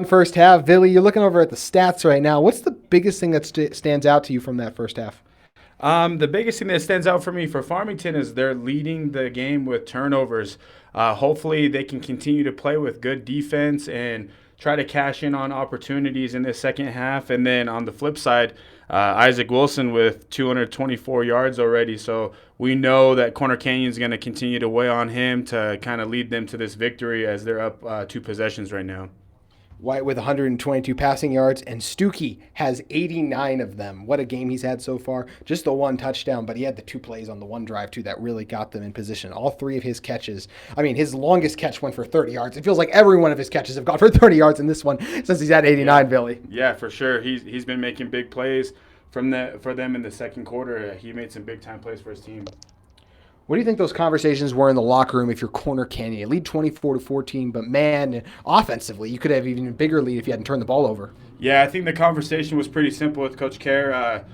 first half. Billy, you're looking over at the stats right now. What's the biggest thing that stands out to you from that first half? The biggest thing that stands out for me for Farmington is they're leading the game with turnovers. Hopefully, they can continue to play with good defense and try to cash in on opportunities in the second half. And then on the flip side, Isaac Wilson with 224 yards already. So we know that Corner Canyon is going to continue to weigh on him to kind of lead them to this victory as they're up 2 possessions right now. White with 122 passing yards, and Stuckey has 89 of them. What a game he's had so far. Just the one touchdown, but he had the 2 plays on the one drive, too, that really got them in position. All 3 of his catches. I mean, his longest catch went for 30 yards. It feels like every one of his catches have gone for 30 yards in this one since he's at 89, Billy. Yeah, for sure. He's been making big plays for them in the second quarter. He made some big time plays for his team. What do you think those conversations were in the locker room if you're Corner Canyon? You lead 24-14, but man, offensively, you could have even a bigger lead if you hadn't turned the ball over. Yeah, I think the conversation was pretty simple with Coach Kerr.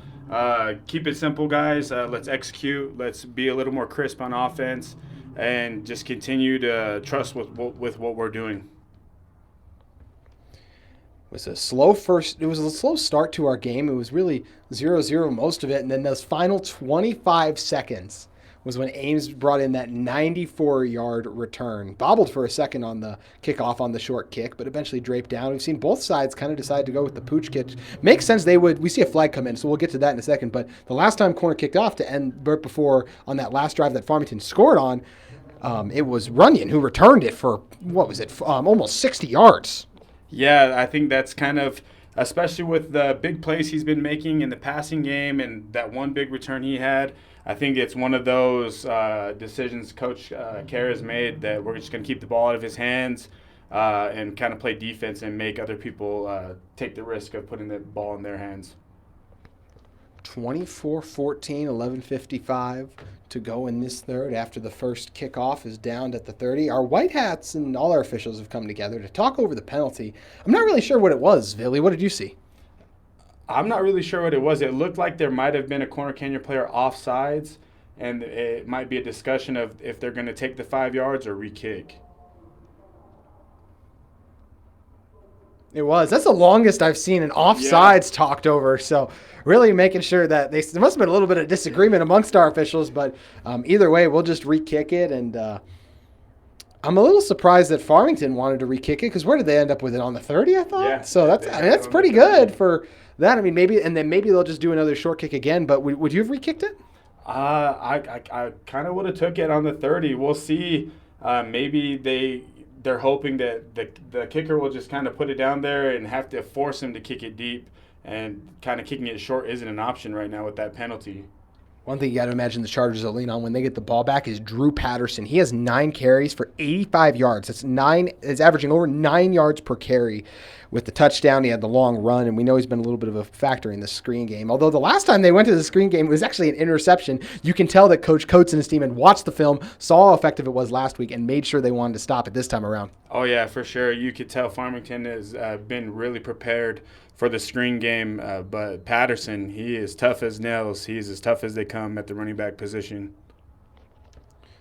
Keep it simple, guys. Let's execute. Let's be a little more crisp on offense, and just continue to trust with what we're doing. It was a slow start to our game. It was really 0-0 most of it, and then those final 25 seconds was when Ames brought in that 94-yard return. Bobbled for a second on the kickoff on the short kick, but eventually draped down. We've seen both sides kind of decide to go with the pooch kick. Makes sense they would. We see a flag come in, so we'll get to that in a second. But the last time Corner kicked off to end right before on that last drive that Farmington scored on, it was Runyon who returned it for, almost 60 yards. Yeah, I think that's kind of, especially with the big plays he's been making in the passing game and that one big return he had, I think it's one of those decisions Coach Kerr has made that we're just going to keep the ball out of his hands and kind of play defense and make other people take the risk of putting the ball in their hands. 24-14, 11:55 to go in this third after the first kickoff is downed at the 30. Our white hats and all our officials have come together to talk over the penalty. I'm not really sure what it was, Billy. What did you see? I'm not really sure what it was. It looked like there might have been a Corner Canyon player offsides, and it might be a discussion of if they're going to take the 5 yards or re-kick. It was. That's the longest I've seen an offsides talked over. So really making sure that there must have been a little bit of disagreement amongst our officials, but either way, we'll just re-kick it. And I'm a little surprised that Farmington wanted to re-kick it because where did they end up with it on the 30? I thought. Yeah, so that's pretty good for that. I mean, maybe they'll just do another short kick again. But would you have re-kicked it? I kind of would have took it on the 30. We'll see. Maybe they're hoping that the kicker will just kind of put it down there and have to force him to kick it deep, and kind of kicking it short isn't an option right now with that penalty. One thing you got to imagine the Chargers will lean on when they get the ball back is Drew Patterson. He has 9 carries for 85 yards. It's averaging over 9 yards per carry. With the touchdown, he had the long run, and we know he's been a little bit of a factor in the screen game. Although the last time they went to the screen game, it was actually an interception. You can tell that Coach Coates and his team had watched the film, saw how effective it was last week, and made sure they wanted to stop it this time around. Oh, yeah, for sure. You could tell Farmington has been really prepared for the screen game. But Patterson, he is tough as nails. He's as tough as they come at the running back position.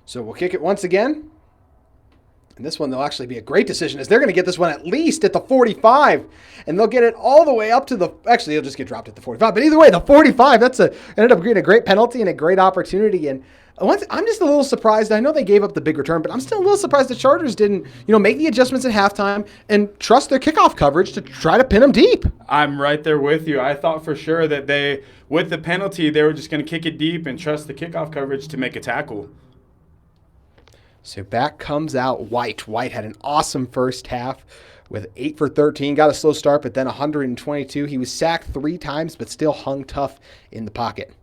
So we'll kick it once again. And this one, they'll actually be a great decision as they're going to get this one at least at the 45. And they'll get it all the way up to the – actually, they'll just get dropped at the 45. But either way, the 45, ended up getting a great penalty and a great opportunity. And I'm just a little surprised. I know they gave up the big return, but I'm still a little surprised the Chargers didn't, make the adjustments at halftime and trust their kickoff coverage to try to pin them deep. I'm right there with you. I thought for sure that with the penalty, they were just going to kick it deep and trust the kickoff coverage to make a tackle. So back comes out White. White had an awesome first half with 8 for 13. Got a slow start, but then 122. He was sacked 3 times, but still hung tough in the pocket.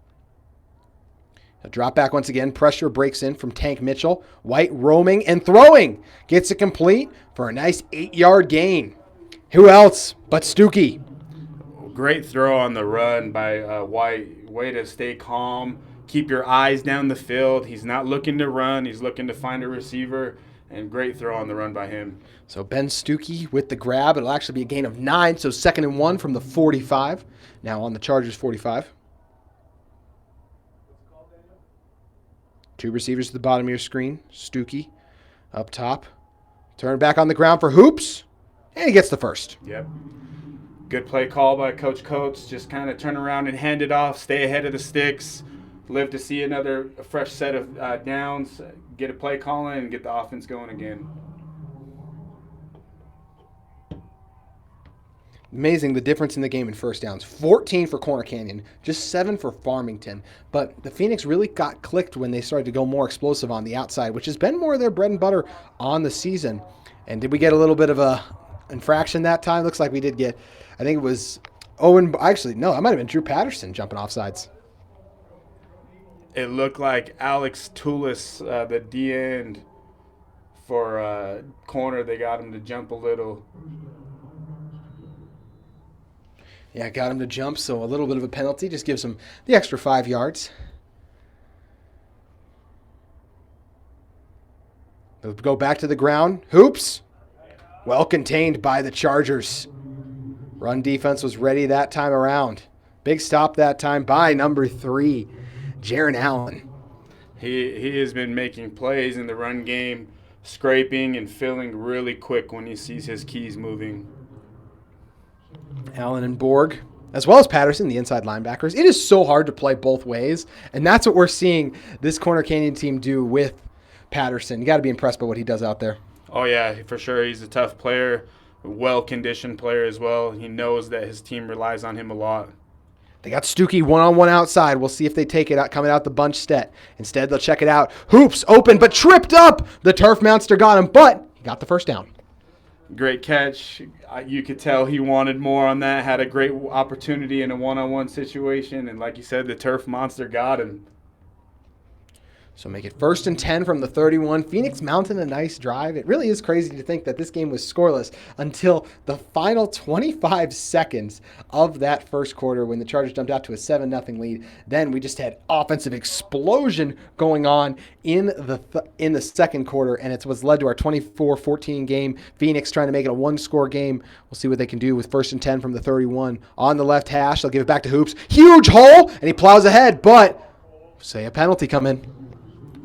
A drop back once again. Pressure breaks in from Tank Mitchell. White roaming and throwing. Gets it complete for a nice 8-yard gain. Who else but Stuckey? Great throw on the run by White. Way to stay calm. Keep your eyes down the field. He's not looking to run. He's looking to find a receiver. And great throw on the run by him. So Ben Stuckey with the grab. It'll actually be a gain of 9. So 2nd and 1 from the 45. Now on the Chargers 45. 2 receivers at the bottom of your screen. Stuckey up top. Turn back on the ground for Hoops. And he gets the first. Yep. Good play call by Coach Coates. Just kind of turn around and hand it off, stay ahead of the sticks, live to see another fresh set of downs, get a play calling, and get the offense going again. Amazing the difference in the game in first downs. 14 for Corner Canyon, just 7 for Farmington. But the Phoenix really got clicked when they started to go more explosive on the outside, which has been more of their bread and butter on the season. And did we get a little bit of a infraction that time? Looks like we did get, I think it was Owen, actually, no, it might have been Drew Patterson jumping off sides. It looked like Alex Toulis, the D end for corner, they got him to jump a little. Yeah, got him to jump, so a little bit of a penalty. Just gives him the extra 5 yards. They'll go back to the ground. Hoops. Well contained by the Chargers. Run defense was ready that time around. Big stop that time by number 3, Jaron Allen. He has been making plays in the run game, scraping and filling really quick when he sees his keys moving. Allen and Borg, as well as Patterson, the inside linebackers. It is so hard to play both ways, and that's what we're seeing this Corner Canyon team do with Patterson. You got to be impressed by what he does out there. Oh, yeah, for sure. He's a tough player, well-conditioned player as well. He knows that his team relies on him a lot. They got Stuckey one-on-one outside. We'll see if they take it out, coming out the bunch set. Instead, they'll check it out. Hoops open, but tripped up. The turf monster got him, but he got the first down. Great catch. You could tell he wanted more on that, had a great opportunity in a one-on-one situation, and like you said, the turf monster got him. So make it 1st and 10 from the 31. Phoenix mounting a nice drive. It really is crazy to think that this game was scoreless until the final 25 seconds of that first quarter when the Chargers jumped out to a 7-0 lead. Then we just had offensive explosion going on in the second quarter, and it's what's led to our 24-14 game. Phoenix trying to make it a one-score game. We'll see what they can do with 1st and 10 from the 31. On the left hash, they'll give it back to Hoops. Huge hole, and he plows ahead, but say a penalty come in.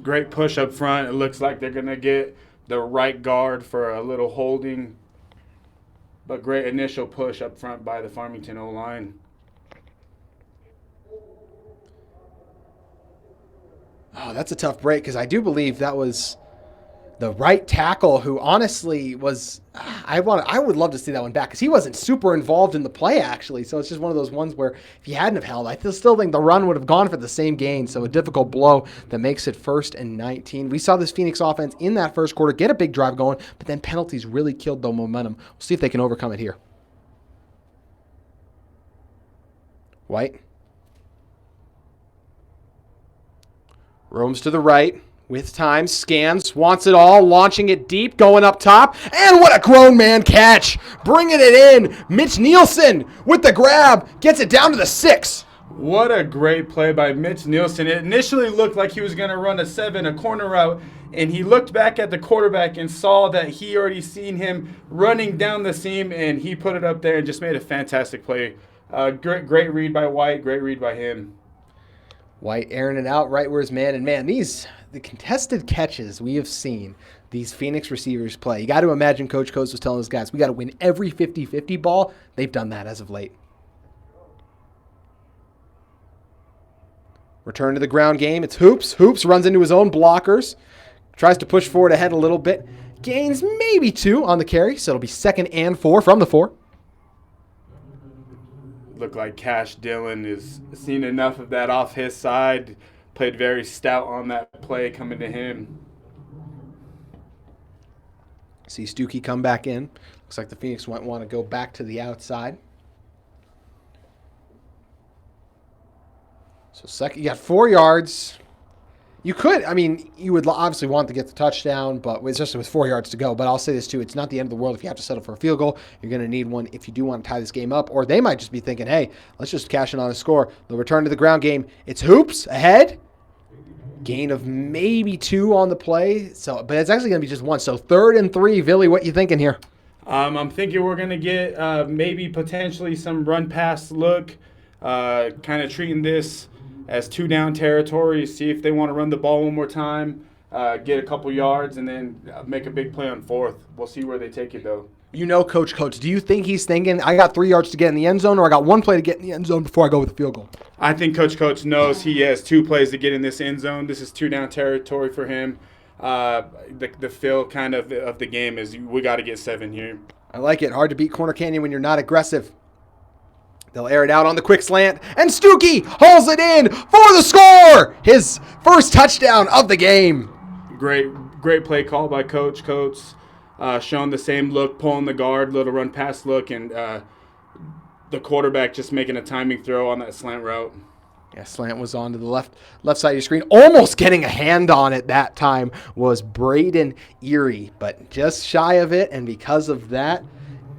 Great push up front. It looks like they're going to get the right guard for a little holding, but great initial push up front by the Farmington O-line. Oh, that's a tough break because I do believe that was the right tackle who honestly was I would love to see that one back because he wasn't super involved in the play actually. So it's just one of those ones where if he hadn't have held, I still think the run would have gone for the same gain. So a difficult blow that makes it 1st and 19. We saw this Phoenix offense in that first quarter get a big drive going, but then penalties really killed the momentum. We'll see if they can overcome it here. White roams to the right. With time, scans, wants it all, launching it deep, going up top, and what a grown man catch! Bringing it in, Mitch Nielsen with the grab, gets it down to the 6. What a great play by Mitch Nielsen. It initially looked like he was going to run a 7, a corner route, and he looked back at the quarterback and saw that he already seen him running down the seam, and he put it up there and just made a fantastic play. Great read by White, great read by him. White airing it out right where his man, and man, the contested catches we have seen these Phoenix receivers play. You got to imagine Coach Coates was telling those guys, we got to win every 50-50 ball. They've done that as of late. Return to the ground game. It's Hoops. Hoops runs into his own blockers. Tries to push forward ahead a little bit. Gains maybe 2 on the carry, so it'll be 2nd and 4 from the 4. Looked like Cash Dillon has seen enough of that off his side. Played very stout on that play coming to him. See Stuckey come back in. Looks like the Phoenix might want to go back to the outside. So second, you got 4 yards. You would obviously want to get the touchdown, but especially with 4 yards to go. But I'll say this too, it's not the end of the world if you have to settle for a field goal. You're going to need one if you do want to tie this game up. Or they might just be thinking, hey, let's just cash in on a score. They'll return to the ground game. It's Hoops ahead. Gain of maybe 2 on the play. But it's actually going to be just 1. So 3rd and 3. Billy, what you thinking here? I'm thinking we're going to get maybe potentially some run pass look, kind of treating this as 2 down territory, see if they want to run the ball one more time, get a couple yards, and then make a big play on 4th. We'll see where they take it, though. You know, Coach, do you think he's thinking, I got 3 yards to get in the end zone, or I got 1 play to get in the end zone before I go with the field goal? I think Coach knows he has 2 plays to get in this end zone. This is 2-down territory for him. The feel kind of the game is we got to get 7 here. I like it. Hard to beat Corner Canyon when you're not aggressive. They'll air it out on the quick slant, and Stookie hauls it in for the score! His first touchdown of the game. Great play call by Coach. Showing the same look, pulling the guard, little run pass look, and the quarterback just making a timing throw on that slant route. Yeah, slant was on to the left side of your screen. Almost getting a hand on it that time was Braden Erie, but just shy of it, and because of that,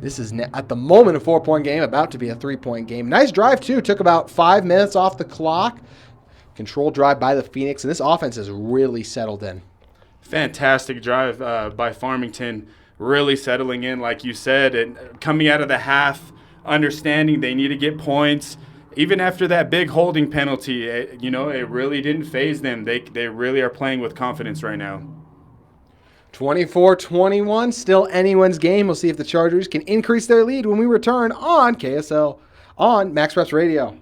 this is at the moment a 4-point game, about to be a 3-point game. Nice drive, too. Took about 5 minutes off the clock. Controlled drive by the Phoenix, and this offense has really settled in. Fantastic drive by Farmington, really settling in, like you said, and coming out of the half, understanding they need to get points. Even after that big holding penalty, it really didn't faze them. They really are playing with confidence right now. 24-21, still anyone's game. We'll see if the Chargers can increase their lead when we return on KSL on Max Preps Radio.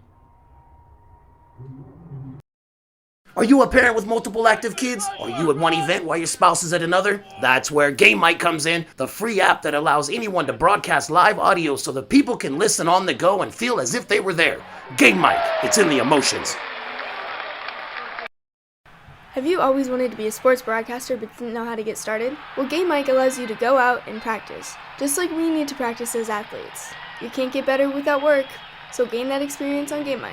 Are you a parent with multiple active kids? Are you at one event while your spouse is at another? That's where Game Mic comes in, the free app that allows anyone to broadcast live audio so that people can listen on the go and feel as if they were there. Game Mic, it's in the emotions. Have you always wanted to be a sports broadcaster but didn't know how to get started? Well, Game Mic allows you to go out and practice, just like we need to practice as athletes. You can't get better without work, so gain that experience on Game Mic.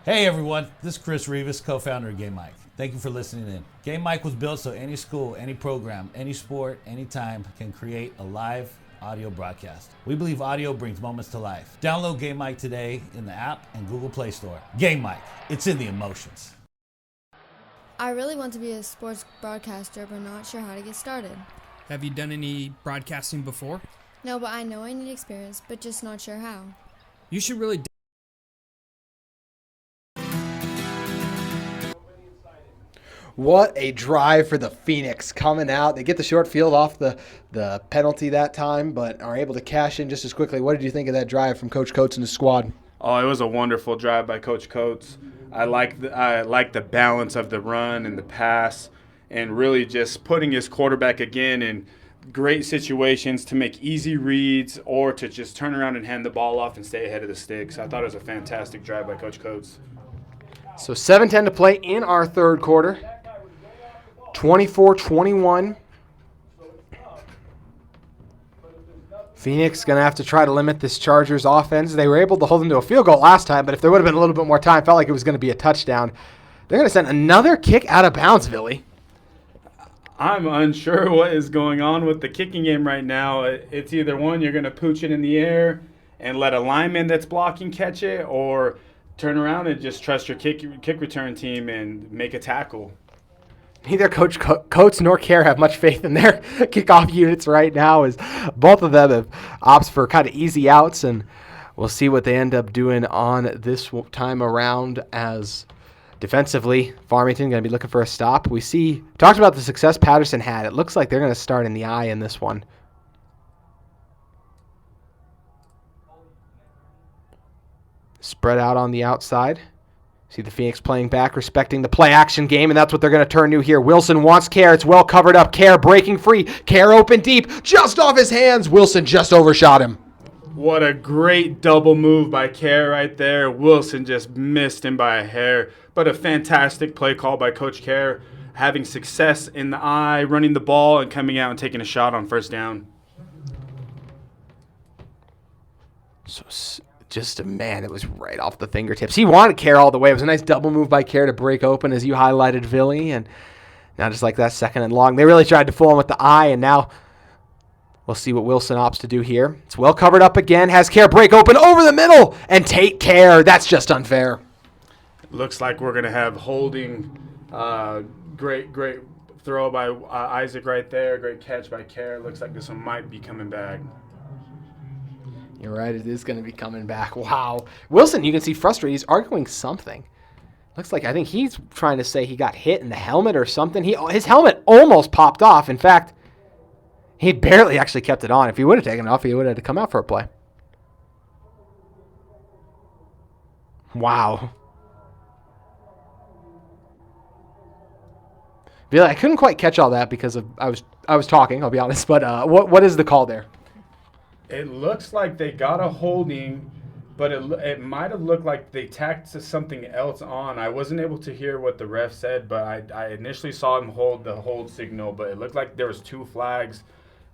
Hey everyone, this is Chris Rivas, co-founder of Game Mic. Thank you for listening in. Game Mic was built so any school, any program, any sport, anytime can create a live audio broadcast. We believe audio brings moments to life. Download Game Mic today in the app and Google Play Store. Game Mic, it's in the emotions. I really want to be a sports broadcaster, but not sure how to get started. Have you done any broadcasting before? No, but I know I need experience, but just not sure how. You should really What a drive for the Phoenix coming out. They get the short field off the penalty that time, but are able to cash in just as quickly. What did you think of that drive from Coach Coates and his squad? Oh, it was a wonderful drive by Coach Coates. I like the balance of the run and the pass, and really just putting his quarterback again in great situations to make easy reads or to just turn around and hand the ball off and stay ahead of the sticks. I thought it was a fantastic drive by Coach Coates. So 7:10 to play in our third quarter. 24-21. Phoenix going to have to try to limit this Chargers offense. They were able to hold them to a field goal last time, but if there would have been a little bit more time, felt like it was going to be a touchdown. They're going to send another kick out of bounds, Billy. I'm unsure what is going on with the kicking game right now. It's either one, you're going to pooch it in the air and let a lineman that's blocking catch it, or turn around and just trust your kick return team and make a tackle. Neither Coach Coates nor Care have much faith in their kickoff units right now, as both of them have opts for kind of easy outs, and we'll see what they end up doing on this time around. As defensively, Farmington going to be looking for a stop. We talked about the success Patterson had. It looks like they're going to start in the eye in this one. Spread out on the outside. See the Phoenix playing back, respecting the play-action game, and that's what they're going to turn to here. Wilson wants Care. It's well covered up. Care breaking free. Care open deep. Just off his hands. Wilson just overshot him. What a great double move by Care right there. Wilson just missed him by a hair. But a fantastic play call by Coach Care, having success in the eye, running the ball, and coming out and taking a shot on first down. It was right off the fingertips. He wanted Care all the way. It was a nice double move by Care to break open, as you highlighted, Villy. And now just like that, second and long. They really tried to fool him with the eye, and now we'll see what Wilson opts to do here. It's well covered up again. Has Care break open over the middle and take Care. That's just unfair. Looks like we're going to have holding. Great throw by Isaac right there. Great catch by Care. Looks like this one might be coming back. You're right, it is going to be coming back. Wow. Wilson, you can see frustrated. He's arguing something. Looks like I think he's trying to say he got hit in the helmet or something. His helmet almost popped off. In fact, he barely actually kept it on. If he would have taken it off, he would have had to come out for a play. Wow. Really, I couldn't quite catch all that because I was talking, I'll be honest. But what is the call there? It looks like they got a holding, but it might have looked like they tacked something else on. I wasn't able to hear what the ref said, but I initially saw him hold the hold signal, but it looked like there was 2 flags,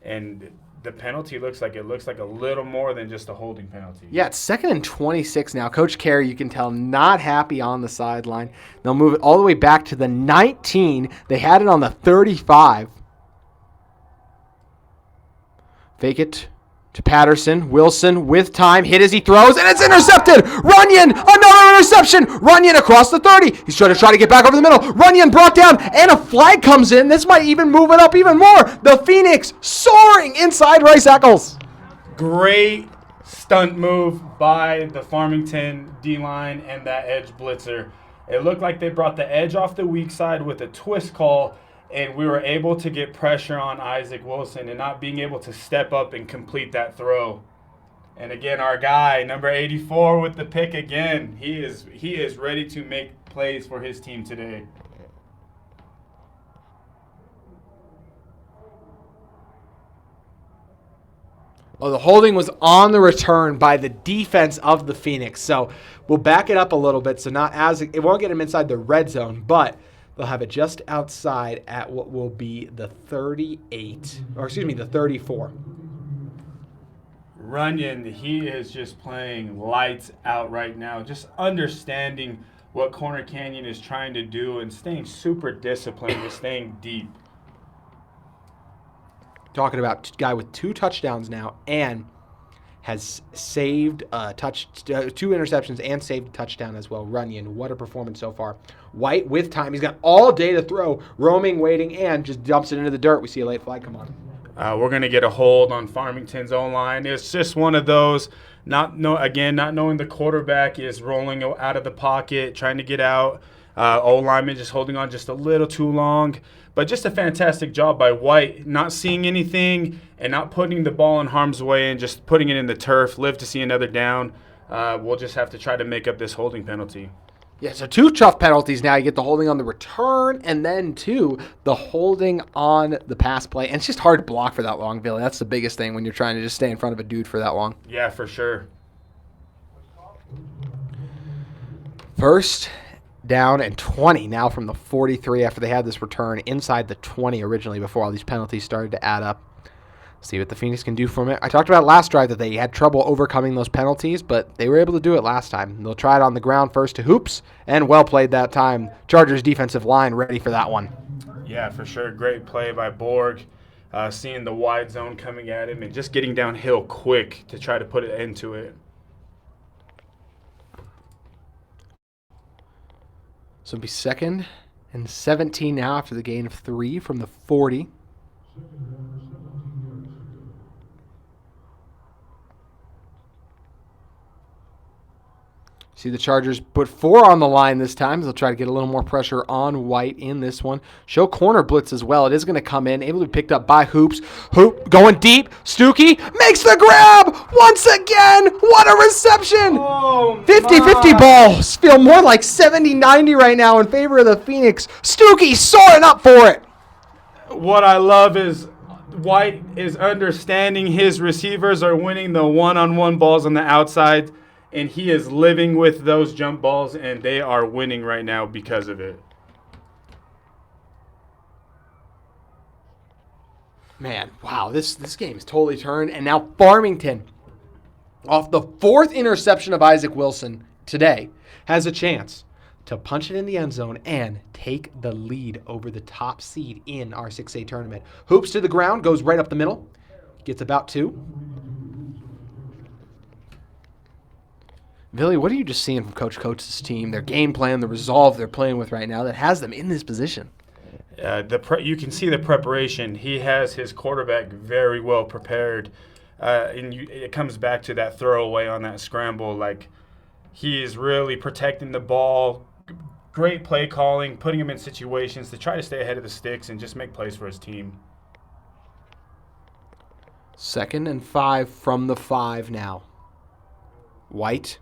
and the penalty looks like a little more than just a holding penalty. Yeah, it's 2nd and 26 now. Coach Carey, you can tell, not happy on the sideline. They'll move it all the way back to the 19. They had it on the 35. Fake it to Patterson. Wilson with time. Hit as he throws, and it's intercepted. Runyon, another interception. Runyon across the 30. He's trying to get back over the middle. Runyon brought down, and a flag comes in. This might even move it up even more. The Phoenix soaring inside Rice Eccles. Great stunt move by the Farmington D-line and that edge blitzer. It looked like they brought the edge off the weak side with a twist call, and we were able to get pressure on Isaac Wilson and not being able to step up and complete that throw. And again, our guy, number 84 with the pick again. He is ready to make plays for his team today. Oh, the holding was on the return by the defense of the Phoenix. So we'll back it up a little bit. So it won't get him inside the red zone, but they'll have it just outside at what will be the 34. Runyon, he is just playing lights out right now, just understanding what Corner Canyon is trying to do and staying super disciplined and staying deep. Talking about a guy with 2 touchdowns now and has saved 2 interceptions and saved a touchdown as well. Runyon, what a performance so far. White with time. He's got all day to throw, roaming, waiting, and just dumps it into the dirt. We see a late flag come on. We're going to get a hold on Farmington's O-line. It's just one of those, not knowing the quarterback is rolling out of the pocket, trying to get out. O-lineman just holding on just a little too long. But just a fantastic job by White, not seeing anything and not putting the ball in harm's way and just putting it in the turf. Live to see another down. We'll just have to try to make up this holding penalty. Yeah, so 2 tough penalties now. You get the holding on the return and then 2, the holding on the pass play. And it's just hard to block for that long, Billy. That's the biggest thing when you're trying to just stay in front of a dude for that long. Yeah, for sure. First down and 20 now from the 43 after they had this return inside the 20 originally before all these penalties started to add up. See what the Phoenix can do from it. I talked about last drive that they had trouble overcoming those penalties, but they were able to do it last time. They'll try it on the ground first to Hoops, and well played that time. Chargers defensive line ready for that one. Yeah, for sure. Great play by Borg. Seeing the wide zone coming at him and just getting downhill quick to try to put it into it. So it'll be 2nd and 17 now after the gain of 3 from the 40. See the Chargers put 4 on the line this time. They'll try to get a little more pressure on White in this one. Show corner blitz as well. It is going to come in. Able to be picked up by Hoops. Hoop going deep. Stookie makes the grab once again. What a reception. 50-50 balls. Feel more like 70-90 right now in favor of the Phoenix. Stookie soaring up for it. What I love is White is understanding his receivers are winning the one-on-one balls on the outside. And he is living with those jump balls, and they are winning right now because of it. Man, wow, this game is totally turned. And now Farmington, off the 4th interception of Isaac Wilson today, has a chance to punch it in the end zone and take the lead over the top seed in our 6A tournament. Hoops to the ground, goes right up the middle, gets about 2. Billy, what are you just seeing from Coach Coates' team, their game plan, the resolve they're playing with right now that has them in this position? You can see the preparation. He has his quarterback very well prepared. It comes back to that throwaway on that scramble. Like, he is really protecting the ball, great play calling, putting him in situations to try to stay ahead of the sticks and just make plays for his team. 2nd and 5 from the 5 now. White.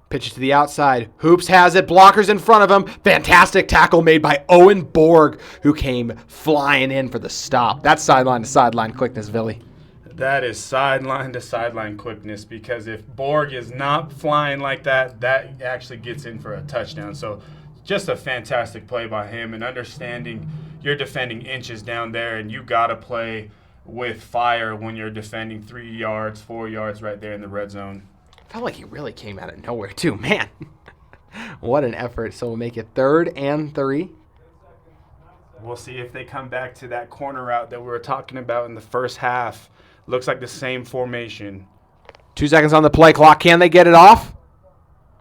Pitches to the outside. Hoops has it. Blockers in front of him. Fantastic tackle made by Owen Borg, who came flying in for the stop. That's sideline to sideline quickness, Billy. That is sideline to sideline quickness, because if Borg is not flying like that, that actually gets in for a touchdown. So just a fantastic play by him, and understanding you're defending inches down there and you got to play with fire when you're defending 3 yards, 4 yards right there in the red zone. Felt like he really came out of nowhere, too. Man, what an effort. So we'll make it 3rd and 3. We'll see if they come back to that corner route that we were talking about in the first half. Looks like the same formation. 2 seconds on the play clock. Can they get it off?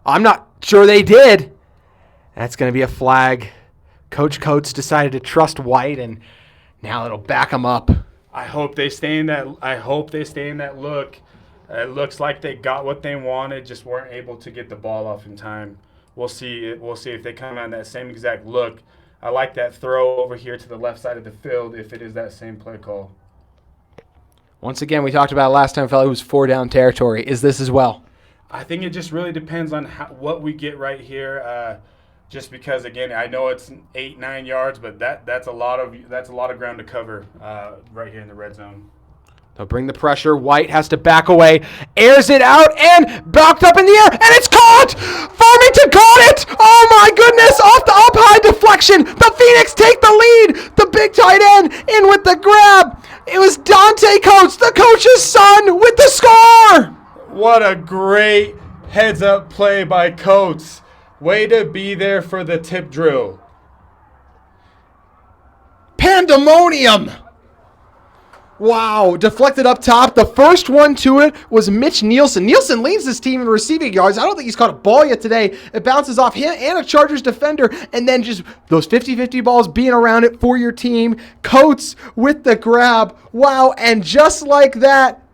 I'm not sure they did. That's going to be a flag. Coach Coates decided to trust White, and now it'll back him up. I hope they stay in that look. It looks like they got what they wanted, just weren't able to get the ball off in time. We'll see. We'll see if they come on that same exact look. I like that throw over here to the left side of the field if it is that same play call. Once again, we talked about it last time, fella, it was 4-down territory. Is this as well? I think it just really depends on what we get right here. Just because, again, I know it's 8-9 yards, but that's a lot of ground to cover right here in the red zone. They'll bring the pressure. White has to back away, airs it out, and backed up in the air, and it's caught! Farmington caught it! Oh my goodness! Off the up high deflection. The Phoenix take the lead. The big tight end in with the grab. It was Dante Coates, the coach's son, with the score! What a great heads-up play by Coates. Way to be there for the tip drill. Pandemonium! Wow, deflected up top. The first one to it was Mitch Nielsen. Nielsen leads this team in receiving yards. I don't think he's caught a ball yet today. It bounces off him and a Chargers defender, and then just those 50-50 balls being around it for your team. Coates with the grab. Wow, and just like that,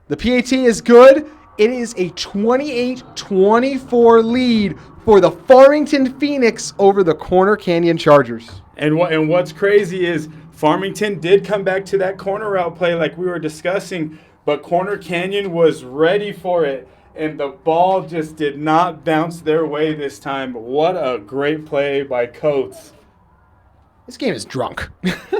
the PAT is good. It is a 28-24 lead for the Farmington Phoenix over the Corner Canyon Chargers. And what's crazy is Farmington did come back to that corner route play like we were discussing, but Corner Canyon was ready for it, and the ball just did not bounce their way this time. What a great play by Coates. This game is drunk.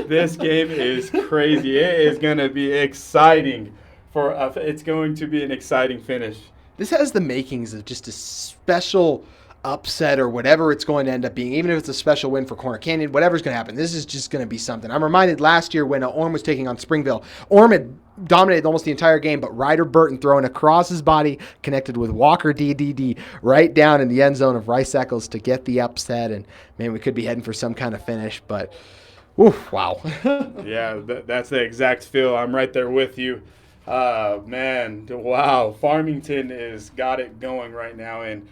This game is crazy. It is going to be exciting. It's going to be an exciting finish. This has the makings of just a special upset or whatever it's going to end up being, even if it's a special win for Corner Canyon, whatever's going to happen. This is just going to be something. I'm reminded last year when Orm was taking on Springville. Orm had dominated almost the entire game, but Ryder Burton throwing across his body connected with Walker DDD right down in the end zone of Rice Eccles to get the upset. And, man, we could be heading for some kind of finish, but oof, wow. Yeah, that's the exact feel. I'm right there with you. Man, wow. Farmington has got it going right now, and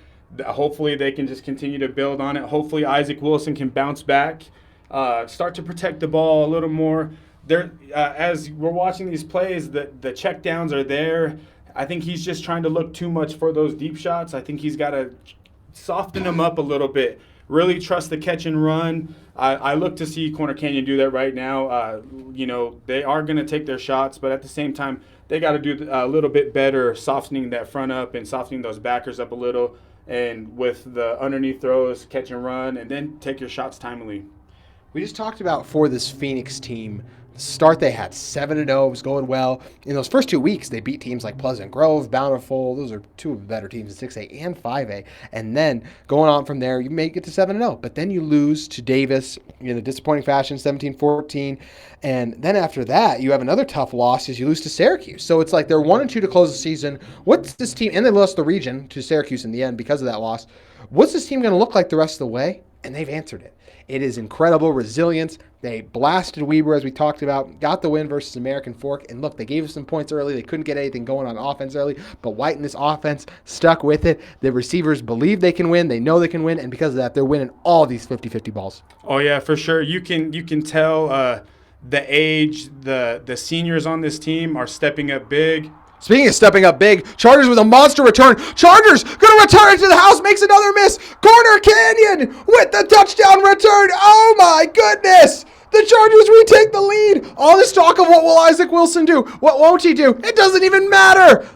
hopefully they can just continue to build on it. Hopefully Isaac Wilson can bounce back, start to protect the ball a little more. As we're watching these plays, the check downs are there. I think he's just trying to look too much for those deep shots. I think he's got to soften them up a little bit. Really trust the catch and run. I look to see Corner Canyon do that right now. They are going to take their shots, but at the same time, they got to do a little bit better softening that front up and softening those backers up a little. And with the underneath throws, catch and run, and then take your shots timely. We just talked about for this Phoenix team, the start they had 7-0 was going well. In those first 2 weeks, they beat teams like Pleasant Grove, Bountiful. Those are two of the better teams in 6A and 5A. And then going on from there, you may get to 7-0. But then you lose to Davis in a disappointing fashion, 17-14. And then after that, you have another tough loss as you lose to Syracuse. So it's like they're 1-2 to close the season. What's this team? And they lost the region to Syracuse in the end because of that loss. What's this team going to look like the rest of the way? And they've answered it. It is incredible resilience. They blasted Weber, as we talked about, got the win versus American Fork. And look, they gave us some points early. They couldn't get anything going on offense early. But White in this offense stuck with it. The receivers believe they can win. They know they can win. And because of that, they're winning all these 50-50 balls. Oh, yeah, for sure. You can tell the age, the seniors on this team are stepping up big. Speaking of stepping up big, Chargers with a monster return. Chargers going to return it to the house, makes another miss. Corner Canyon with the touchdown return. Oh my goodness. The Chargers retake the lead. All this talk of what will Isaac Wilson do? What won't he do? It doesn't even matter.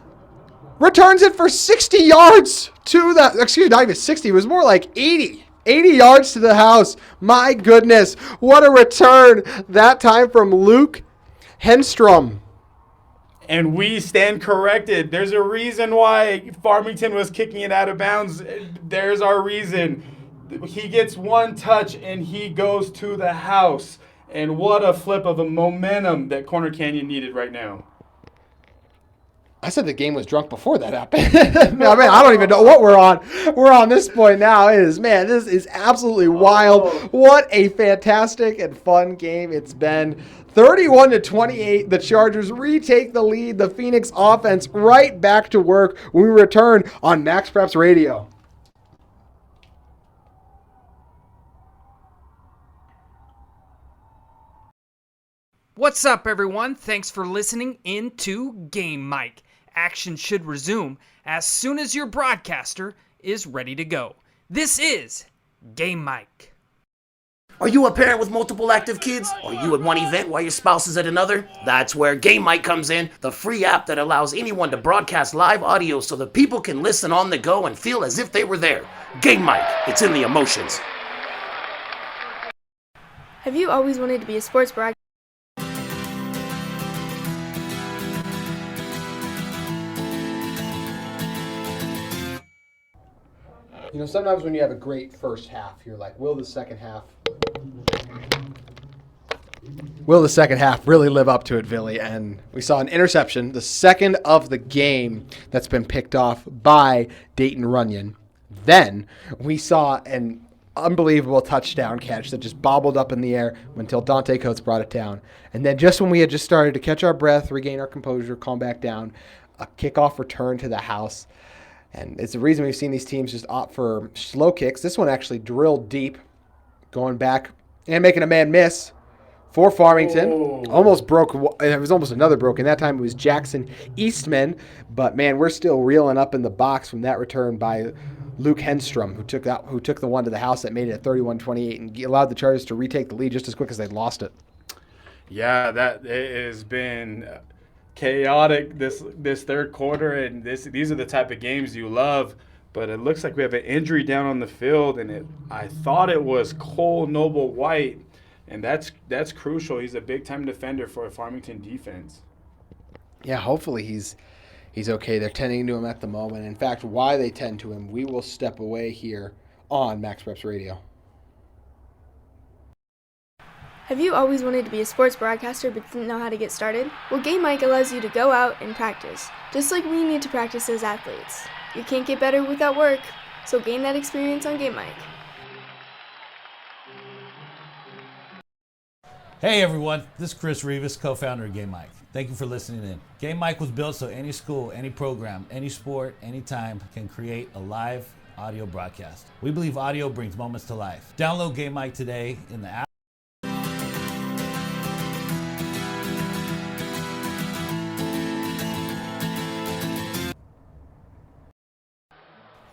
Returns it for 60 yards to the, excuse me, not even 60. It was more like 80. 80 yards to the house. My goodness. What a return. That time from Luke Henstrom. And we stand corrected. There's a reason why Farmington was kicking it out of bounds. There's our reason. He gets one touch and he goes to the house. And what a flip of a momentum that Corner Canyon needed right now. I said the game was drunk before that happened. No, man, I don't even know what we're on. We're on this point now. This is absolutely wild. What a fantastic and fun game it's been. 31-28, the Chargers retake the lead. The Phoenix offense right back to work when we return on Max Preps Radio. What's up, everyone? Thanks for listening into Game Mic. Action should resume as soon as your broadcaster is ready to go. This is Game Mic. Are you a parent with multiple active kids? Are you at one event while your spouse is at another? That's where Game Mic comes in, the free app that allows anyone to broadcast live audio so that people can listen on the go and feel as if they were there. Game Mic, it's in the emotions. Have you always wanted to be a sports broadcaster? You know, sometimes when you have a great first half, you're like, will the second half really live up to it, Billy? And we saw an interception, the second of the game that's been picked off by Dayton Runyon. Then we saw an unbelievable touchdown catch that just bobbled up in the air until Dante Coates brought it down. And then just when we had just started to catch our breath, regain our composure, calm back down, a kickoff return to the house. And it's the reason we've seen these teams just opt for slow kicks. This one actually drilled deep, going back and making a man miss for Farmington. Almost broke. It was almost another broken. That time it was Jackson Eastman. But, man, we're still reeling up in the box from that return by Luke Henstrom, who took the one to the house that made it at 31-28 and allowed the Chargers to retake the lead just as quick as they lost it. Yeah, that it has been chaotic this third quarter, and these are the type of games you love. But it looks like we have an injury down on the field, and I thought it was Cole Noble White, and that's crucial. He's a big time defender for a Farmington defense. Yeah, hopefully he's okay. They're tending to him at the moment. In fact, why they tend to him, we will step away here on Max Preps Radio. Have you always wanted to be a sports broadcaster but didn't know how to get started? Well, Game Mic allows you to go out and practice, just like we need to practice as athletes. You can't get better without work, so gain that experience on Game Mic. Hey everyone, this is Chris Rivas, co-founder of Game Mic. Thank you for listening in. Game Mic was built so any school, any program, any sport, anytime can create a live audio broadcast. We believe audio brings moments to life. Download Game Mic today in the app.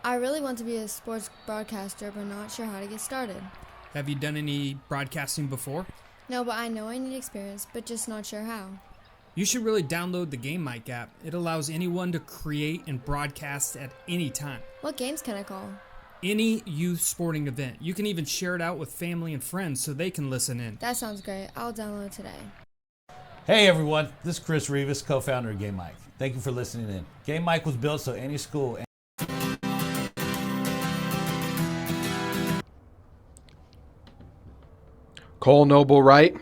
I really want to be a sports broadcaster, but not sure how to get started. Have you done any broadcasting before? No, but I know I need experience, but just not sure how. You should really download the Game Mic app. It allows anyone to create and broadcast at any time. What games can I call? Any youth sporting event. You can even share it out with family and friends so they can listen in. That sounds great. I'll download it today. Hey everyone, this is Chris Rivas, co-founder of Game Mic. Thank you for listening in. Game Mic was built so any school... Cole Noble Wright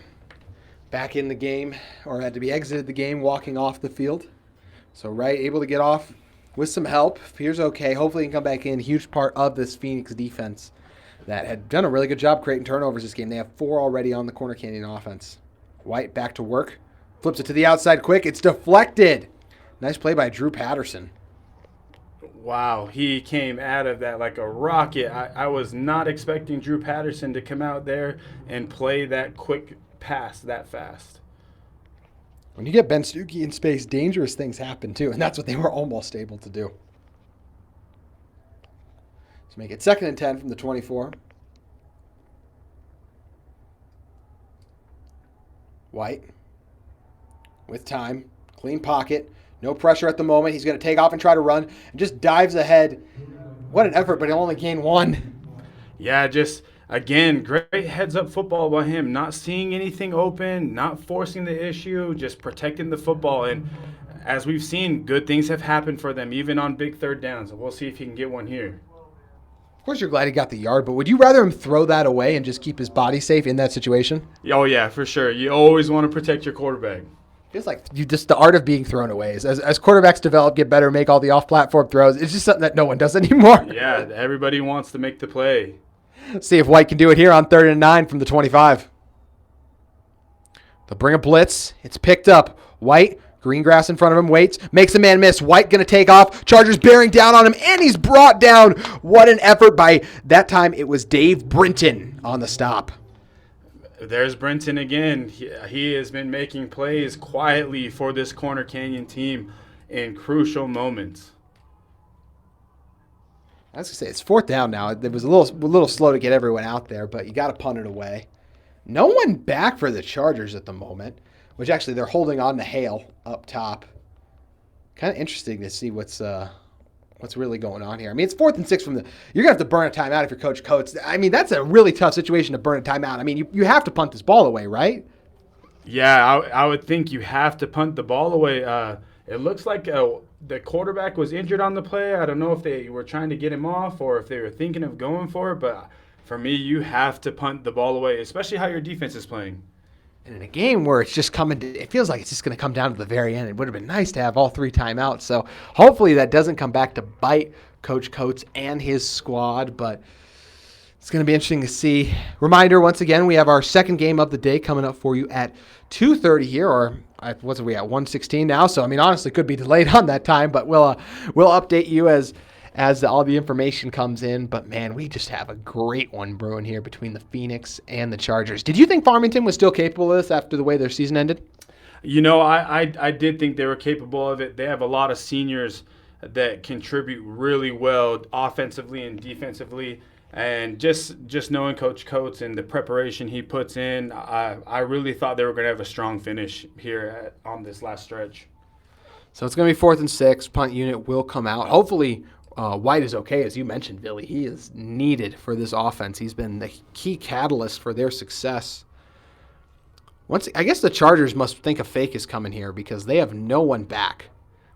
back in the game, or had to be exited the game walking off the field. So Wright able to get off with some help. Appears okay. Hopefully he can come back in. Huge part of this Phoenix defense that had done a really good job creating turnovers this game. They have 4 already on the Corner Canyon offense. White back to work. Flips it to the outside quick. It's deflected. Nice play by Drew Patterson. Wow, he came out of that like a rocket. I was not expecting Drew Patterson to come out there and play that quick pass that fast. When you get Ben Stuckey in space, dangerous things happen too, and that's what they were almost able to do. So make it 2nd and 10 from the 24. White with time, clean pocket, no pressure at the moment. He's going to take off and try to run and just dives ahead. What an effort, but he'll only gain 1. Yeah, just again, great heads-up football by him. Not seeing anything open, not forcing the issue, just protecting the football. And as we've seen, good things have happened for them, even on big 3rd downs. We'll see if he can get one here. Of course, you're glad he got the yard, but would you rather him throw that away and just keep his body safe in that situation? Oh, yeah, for sure. You always want to protect your quarterback. Feels like the art of being thrown away is as quarterbacks develop, get better, make all the off-platform throws. It's just something that no one does anymore. Yeah, everybody wants to make the play. See if White can do it here on 3rd and 9 from the 25. They'll bring a blitz. It's picked up. White, green grass in front of him, waits, makes a man miss. White going to take off. Chargers bearing down on him, and he's brought down. What an effort by, that time it was Dave Brinton on the stop. There's Brenton again. He has been making plays quietly for this Corner Canyon team in crucial moments. I was going to say, it's 4th down now. It was a little slow to get everyone out there, but you got to punt it away. No one back for the Chargers at the moment, which actually they're holding on to Hale up top. Kind of interesting to see what's really going on here. I mean, it's 4th and 6 from the. You're gonna have to burn a timeout if you're Coach Coates. I mean, that's a really tough situation to burn a timeout. I mean, you have to punt this ball away, right? Yeah, I would think you have to punt the ball away. It looks like the quarterback was injured on the play. I don't know if they were trying to get him off or if they were thinking of going for it, but for me, you have to punt the ball away, especially how your defense is playing. And in a game where it's just it feels like it's just going to come down to the very end. It would have been nice to have all 3 timeouts. So hopefully that doesn't come back to bite Coach Coates and his squad, but it's going to be interesting to see. Reminder, once again, we have our 2nd game of the day coming up for you at 2:30 here, or what are we at, 1:16 now? So, I mean, honestly, could be delayed on that time, but we'll update you as all the information comes in. But, man, we just have a great one brewing here between the Phoenix and the Chargers. Did you think Farmington was still capable of this after the way their season ended? You know, I did think they were capable of it. They have a lot of seniors that contribute really well offensively and defensively. And just knowing Coach Coates and the preparation he puts in, I really thought they were going to have a strong finish here on this last stretch. So it's going to be 4th and 6. Punt unit will come out. Hopefully White is okay, as you mentioned, Billy. He is needed for this offense. He's been the key catalyst for their success. I guess the Chargers must think a fake is coming here because they have no one back.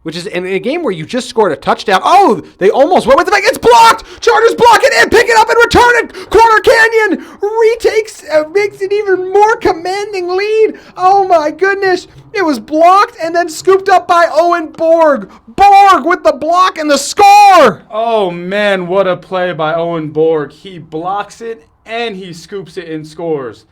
Which is in a game where you just scored a touchdown. Oh, they almost went with the fake. It's blocked. Chargers block it and pick it up and return it. Corner Canyon retakes, makes an even more commanding lead. Oh my goodness. It was blocked and then scooped up by Owen Borg. Borg with the block and the score. Oh man, what a play by Owen Borg. He blocks it and he scoops it and scores.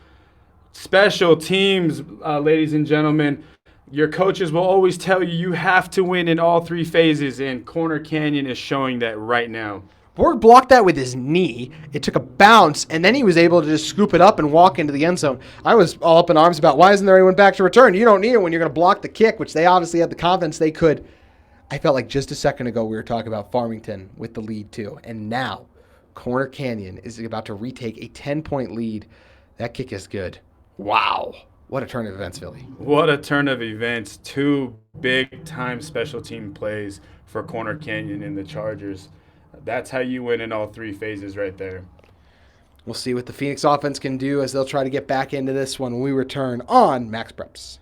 Special teams, ladies and gentlemen. Your coaches will always tell you have to win in all 3 phases, and Corner Canyon is showing that right now. Borg blocked that with his knee. It took a bounce, and then he was able to just scoop it up and walk into the end zone. I was all up in arms about why isn't there anyone back to return? You don't need it when you're going to block the kick, which they obviously had the confidence they could. I felt like just a second ago we were talking about Farmington with the lead too, and now Corner Canyon is about to retake a 10-point lead. That kick is good. Wow. What a turn of events, Philly. What a turn of events. 2 big-time special team plays for Corner Canyon and the Chargers. That's how you win in all 3 phases right there. We'll see what the Phoenix offense can do as they'll try to get back into this one when we return on Max Preps.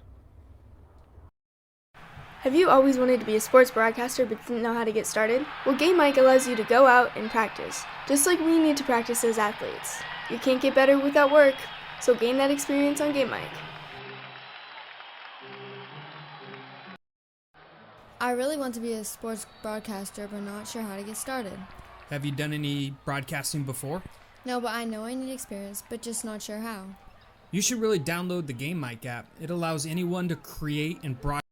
Have you always wanted to be a sports broadcaster but didn't know how to get started? Well, Game Mic allows you to go out and practice, just like we need to practice as athletes. You can't get better without work, so gain that experience on Game Mic. I really want to be a sports broadcaster, but not sure how to get started. Have you done any broadcasting before? No, but I know I need experience, but just not sure how. You should really download the Game Mic app. It allows anyone to create and broadcast.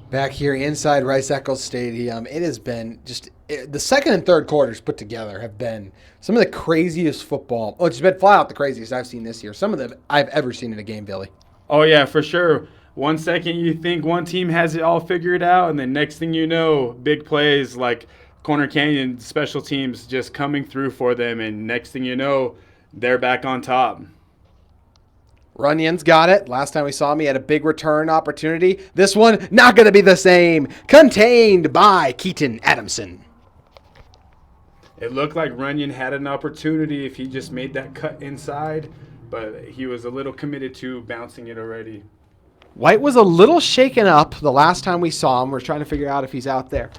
Back here inside Rice Eccles Stadium, it has been the second and third quarters put together have been some of the craziest football. Oh, it's been flat out the craziest I've seen this year. Some of them I've ever seen in a game, Billy. Oh, yeah, for sure. 1 second you think one team has it all figured out, and then next thing you know, big plays like Corner Canyon special teams just coming through for them, and next thing you know, they're back on top. Runyon's got it. Last time we saw him, he had a big return opportunity. This one, not going to be the same. Contained by Keaton Adamson. It looked like Runyon had an opportunity if he just made that cut inside, but he was a little committed to bouncing it already. White was a little shaken up the last time we saw him. We're trying to figure out if he's out there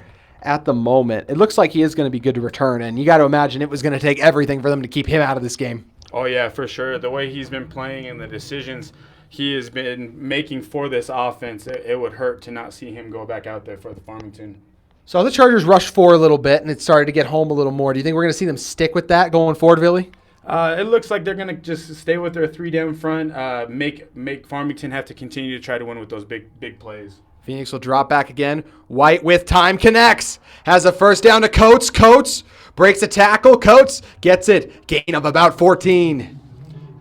at the moment. It looks like he is going to be good to return, and you got to imagine it was going to take everything for them to keep him out of this game. Oh, yeah, for sure. The way he's been playing and the decisions he has been making for this offense, it would hurt to not see him go back out there for the Farmington. So the Chargers rushed for a little bit, and it started to get home a little more. Do you think we're going to see them stick with that going forward, Billy? It looks like they're going to just stay with their three down front, make Farmington have to continue to try to win with those big plays. Phoenix will drop back again. White with time connects. Has a first down to Coates. Coates breaks a tackle. Coates gets it. Gain of about 14.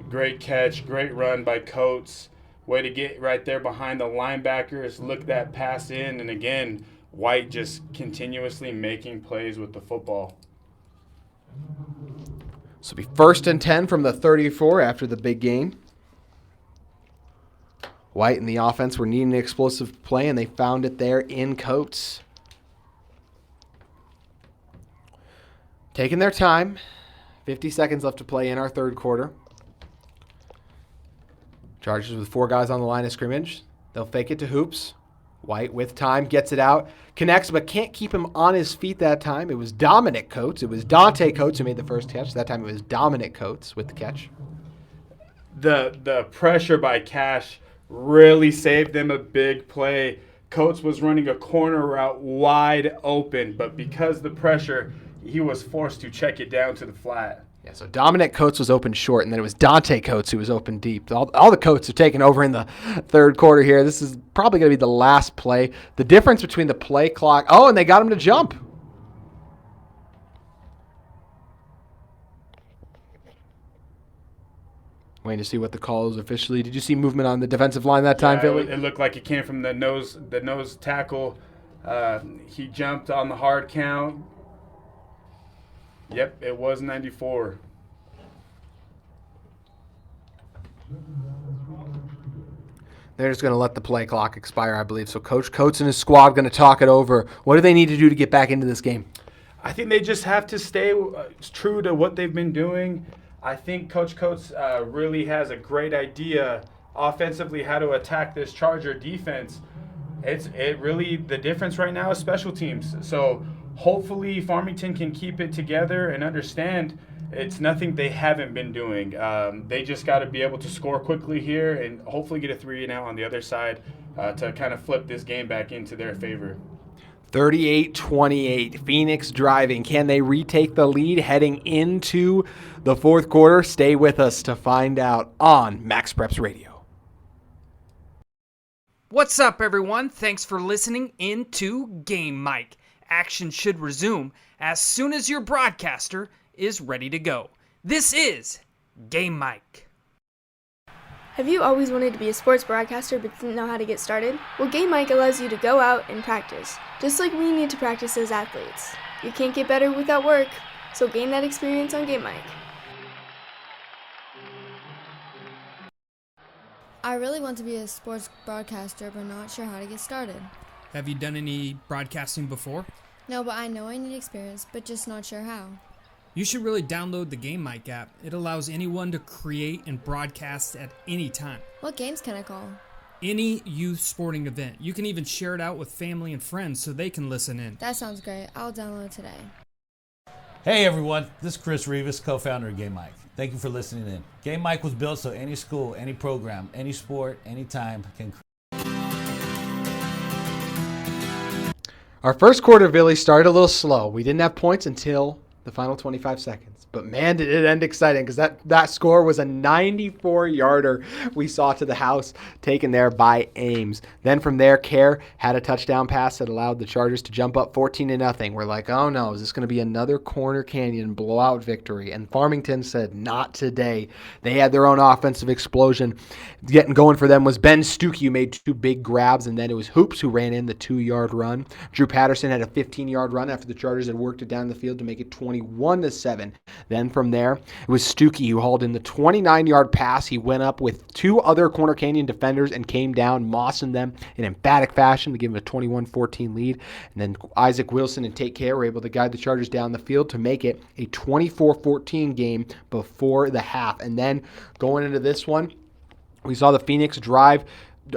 Great catch. Great run by Coates. Way to get right there behind the linebackers. Look that pass in. And again, White just continuously making plays with the football. So it'll be 1st and 10 from the 34 after the big gain. White and the offense were needing an explosive play, and they found it there in Coates. Taking their time. 50 seconds left to play in our third quarter. Chargers with 4 guys on the line of scrimmage. They'll fake it to Hoops. White with time gets it out. Connects, but can't keep him on his feet that time. It was Dominic Coates. It was Dante Coates who made the first catch. That time it was Dominic Coates with the catch. The pressure by Cash really saved them a big play. Coates was running a corner route wide open, but because the pressure, he was forced to check it down to the flat. Yeah, so Dominic Coates was open short, and then it was Dante Coates who was open deep. All the Coates have taken over in the third quarter here. This is probably going to be the last play. The difference between the play clock. Oh, and they got him to jump. Waiting to see what the call is officially. Did you see movement on the defensive line that time, Philly? It looked like it came from the nose tackle. He jumped on the hard count. Yep, it was 94. They're just going to let the play clock expire, I believe. So Coach Coates and his squad going to talk it over. What do they need to do to get back into this game? I think they just have to stay true to what they've been doing. I think Coach Coates really has a great idea offensively how to attack this Charger defense. It really, the difference right now is special teams. So hopefully Farmington can keep it together and understand it's nothing they haven't been doing. They just got to be able to score quickly here and hopefully get a 3-and-out on the other side to kind of flip this game back into their favor. 38-28, Phoenix driving. Can they retake the lead heading into the fourth quarter? Stay with us to find out on Max Preps Radio. What's up, everyone? Thanks for listening into Game Mike. Action should resume as soon as your broadcaster is ready to go. This is Game Mike. Have you always wanted to be a sports broadcaster but didn't know how to get started? Well, Game Mike allows you to go out and practice, just like we need to practice as athletes. You can't get better without work, so gain that experience on Game Mike. I really want to be a sports broadcaster, but not sure how to get started. Have you done any broadcasting before? No, but I know I need experience, but just not sure how. You should really download the Game Mike app. It allows anyone to create and broadcast at any time. What games can I call? Any youth sporting event. You can even share it out with family and friends so they can listen in. That sounds great. I'll download today. Hey everyone, this is Chris Rivas, co-founder of Game Mike. Thank you for listening in. Game Mike was built so any school, any program, any sport, anytime can. Our first quarter, Billy, started a little slow. We didn't have points until the final 25 seconds. But man, did it end exciting, because that score was a 94-yarder we saw to the house, taken there by Ames. Then from there, Kerr had a touchdown pass that allowed the Chargers to jump up 14-0. We're like, oh no, is this going to be another Corner Canyon blowout victory? And Farmington said, not today. They had their own offensive explosion. Getting going for them was Ben Stuckey, who made 2 big grabs, and then it was Hoops who ran in the 2-yard run. Drew Patterson had a 15-yard run after the Chargers had worked it down the field to make it 21-7. Then from there, it was Stuckey who hauled in the 29-yard pass. He went up with 2 other Corner Canyon defenders and came down, mossing them in emphatic fashion to give him a 21-14 lead. And then Isaac Wilson and Tate Care were able to guide the Chargers down the field to make it a 24-14 game before the half. And then going into this one, we saw the Phoenix drive. We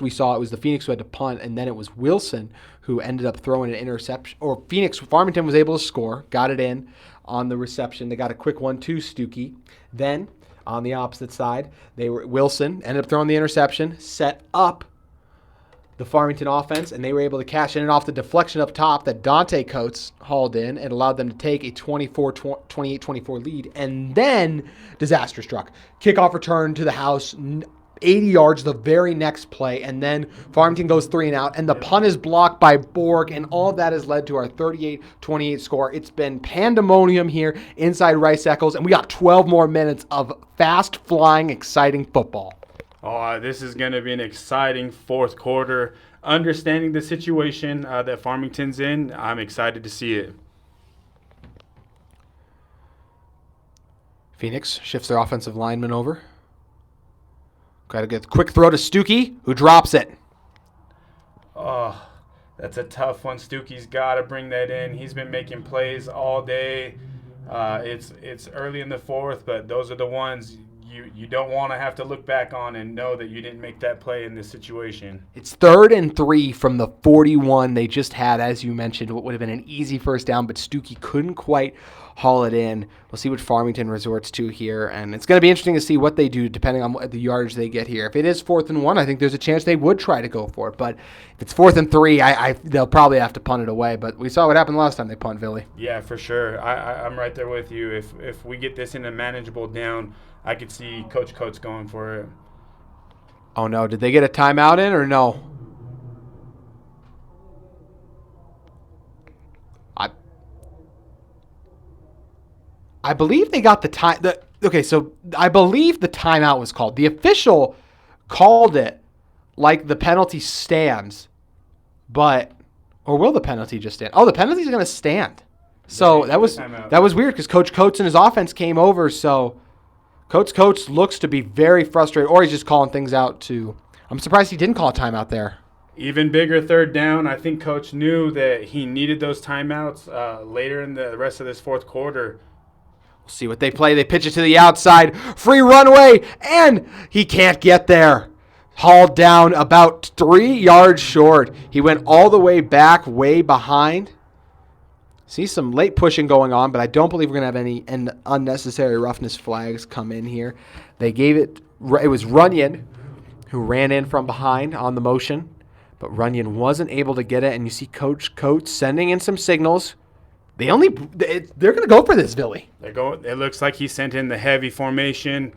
saw it was the Phoenix who had to punt, and then it was Wilson who ended up throwing an interception. Or Farmington was able to score, got it in on the reception. They got a quick 1-2 Stuckey. Then on the opposite side, Wilson ended up throwing the interception, set up the Farmington offense, and they were able to cash in and off the deflection up top that Dante Coates hauled in and allowed them to take a 28-24 lead. And then disaster struck. Kickoff return to the house, 80 yards the very next play, and then Farmington goes 3 and out, and the punt is blocked by Borg, and all of that has led to our 38-28 score. It's been pandemonium here inside Rice Eccles, and we got 12 more minutes of fast-flying, exciting football. Oh, this is going to be an exciting fourth quarter. Understanding the situation that Farmington's in, I'm excited to see it. Phoenix shifts their offensive lineman over. Got to get a quick throw to Stuckey, who drops it. Oh, that's a tough one. Stuckey's got to bring that in. He's been making plays all day. It's early in the fourth, but those are the ones you don't want to have to look back on and know that you didn't make that play in this situation. It's 3rd and 3 from the 41 they just had, as you mentioned, what would have been an easy first down, but Stuckey couldn't quite haul it in. We'll see what Farmington resorts to here, and it's going to be interesting to see what they do depending on what the yardage they get here. If it is 4th and 1, I think there's a chance they would try to go for it, but if it's 4th and 3, they'll probably have to punt it away, but we saw what happened last time they punt Philly. Yeah, for sure. I'm right there with you. If we get this in a manageable down, I could see Coach Coates going for it. Oh, no. Did they get a timeout in or no? I believe they got the time. Okay, so I believe the timeout was called. The official called it like the penalty stands, but or will the penalty just stand? Oh, the penalty's going to stand. So that was weird because Coach Coates and his offense came over. So Coach Coates looks to be very frustrated, or he's just calling things out too. I'm surprised he didn't call a timeout there. Even bigger 3rd down. I think Coach knew that he needed those timeouts later in the rest of this fourth quarter. We'll see what they play. They pitch it to the outside. Free runway, and he can't get there. Hauled down about 3 yards short. He went all the way back, way behind. See some late pushing going on, but I don't believe we're going to have any unnecessary roughness flags come in here. They gave it was Runyon who ran in from behind on the motion, but Runyon wasn't able to get it, and you see Coach Coates sending in some signals. They're going to go for this, Billy. It looks like he sent in the heavy formation.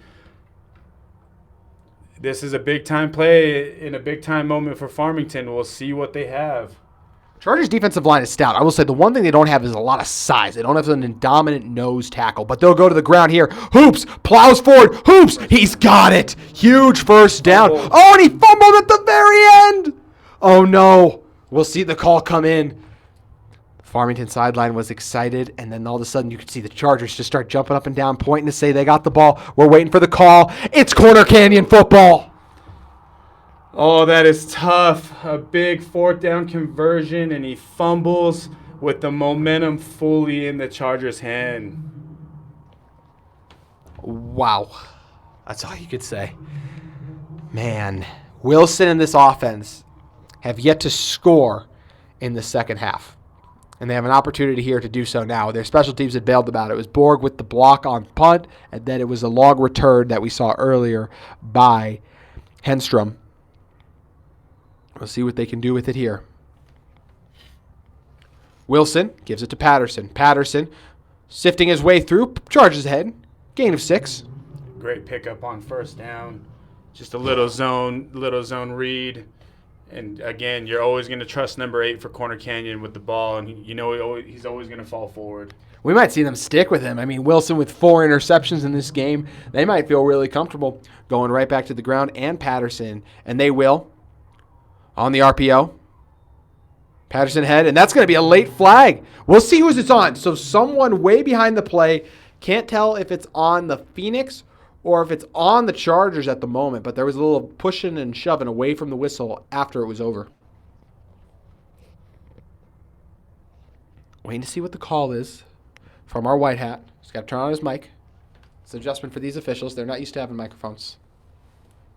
This is a big-time play in a big-time moment for Farmington. We'll see what they have. Chargers' defensive line is stout. I will say the one thing they don't have is a lot of size. They don't have an dominant nose tackle, but they'll go to the ground here. Hoops plows forward. Hoops, he's got it. Huge first down. Oh, and he fumbled at the very end. Oh, no. We'll see the call come in. Farmington sideline was excited, and then all of a sudden you could see the Chargers just start jumping up and down, pointing to say they got the ball. We're waiting for the call. It's Corner Canyon football. Oh, that is tough. A big 4th down conversion, and he fumbles with the momentum fully in the Chargers' hand. Wow. That's all you could say. Man, Wilson and this offense have yet to score in the second half. And they have an opportunity here to do so now. Their special teams had bailed them out. It was Borg with the block on punt, and then it was a long return that we saw earlier by Henstrom. We'll see what they can do with it here. Wilson gives it to Patterson. Patterson Sifting his way through, charges ahead. Gain of 6. Great pickup on first down. Just a little zone read. And again, you're always going to trust number 8 for Corner Canyon with the ball, and he's always going to fall forward. We might see them stick with him. I mean, Wilson with 4 interceptions in this game, they might feel really comfortable going right back to the ground, and Patterson, and they will on the RPO. Patterson ahead, and that's going to be a late flag. We'll see who it's on. So someone way behind the play. Can't tell if it's on the Phoenix or if it's on the Chargers at the moment, but there was a little pushing and shoving away from the whistle after it was over. Waiting to see what the call is from our white hat. He's got to turn on his mic. It's an adjustment for these officials. They're not used to having microphones.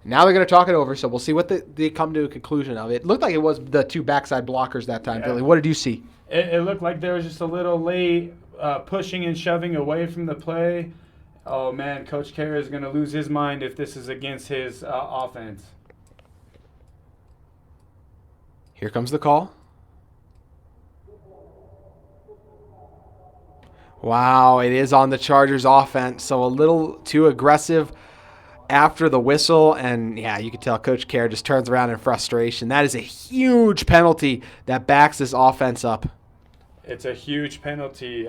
Now they're going to talk it over, so we'll see what they come to a conclusion of. It looked like it was the 2 backside blockers that time, Billy. What did you see? It looked like there was just a little late pushing and shoving away from the play. Oh, man, Coach Kerr is going to lose his mind if this is against his offense. Here comes the call. Wow, it is on the Chargers offense, so a little too aggressive after the whistle, and yeah, you can tell Coach Kerr just turns around in frustration. That is a huge penalty that backs this offense up. It's a huge penalty,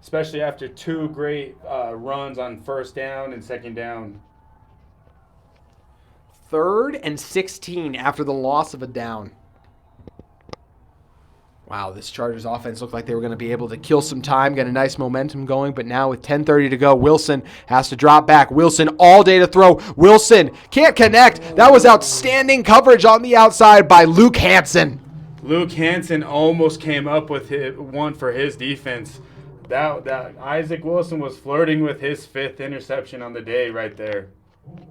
especially after 2 great runs on first down and second down. 3rd and 16 after the loss of a down. Wow, this Chargers offense looked like they were going to be able to kill some time, get a nice momentum going, but now with 10:30 to go, Wilson has to drop back. Wilson all day to throw. Wilson can't connect. That was outstanding coverage on the outside by Luke Hansen. Luke Hansen almost came up with one for his defense. That Isaac Wilson was flirting with his 5th interception on the day right there.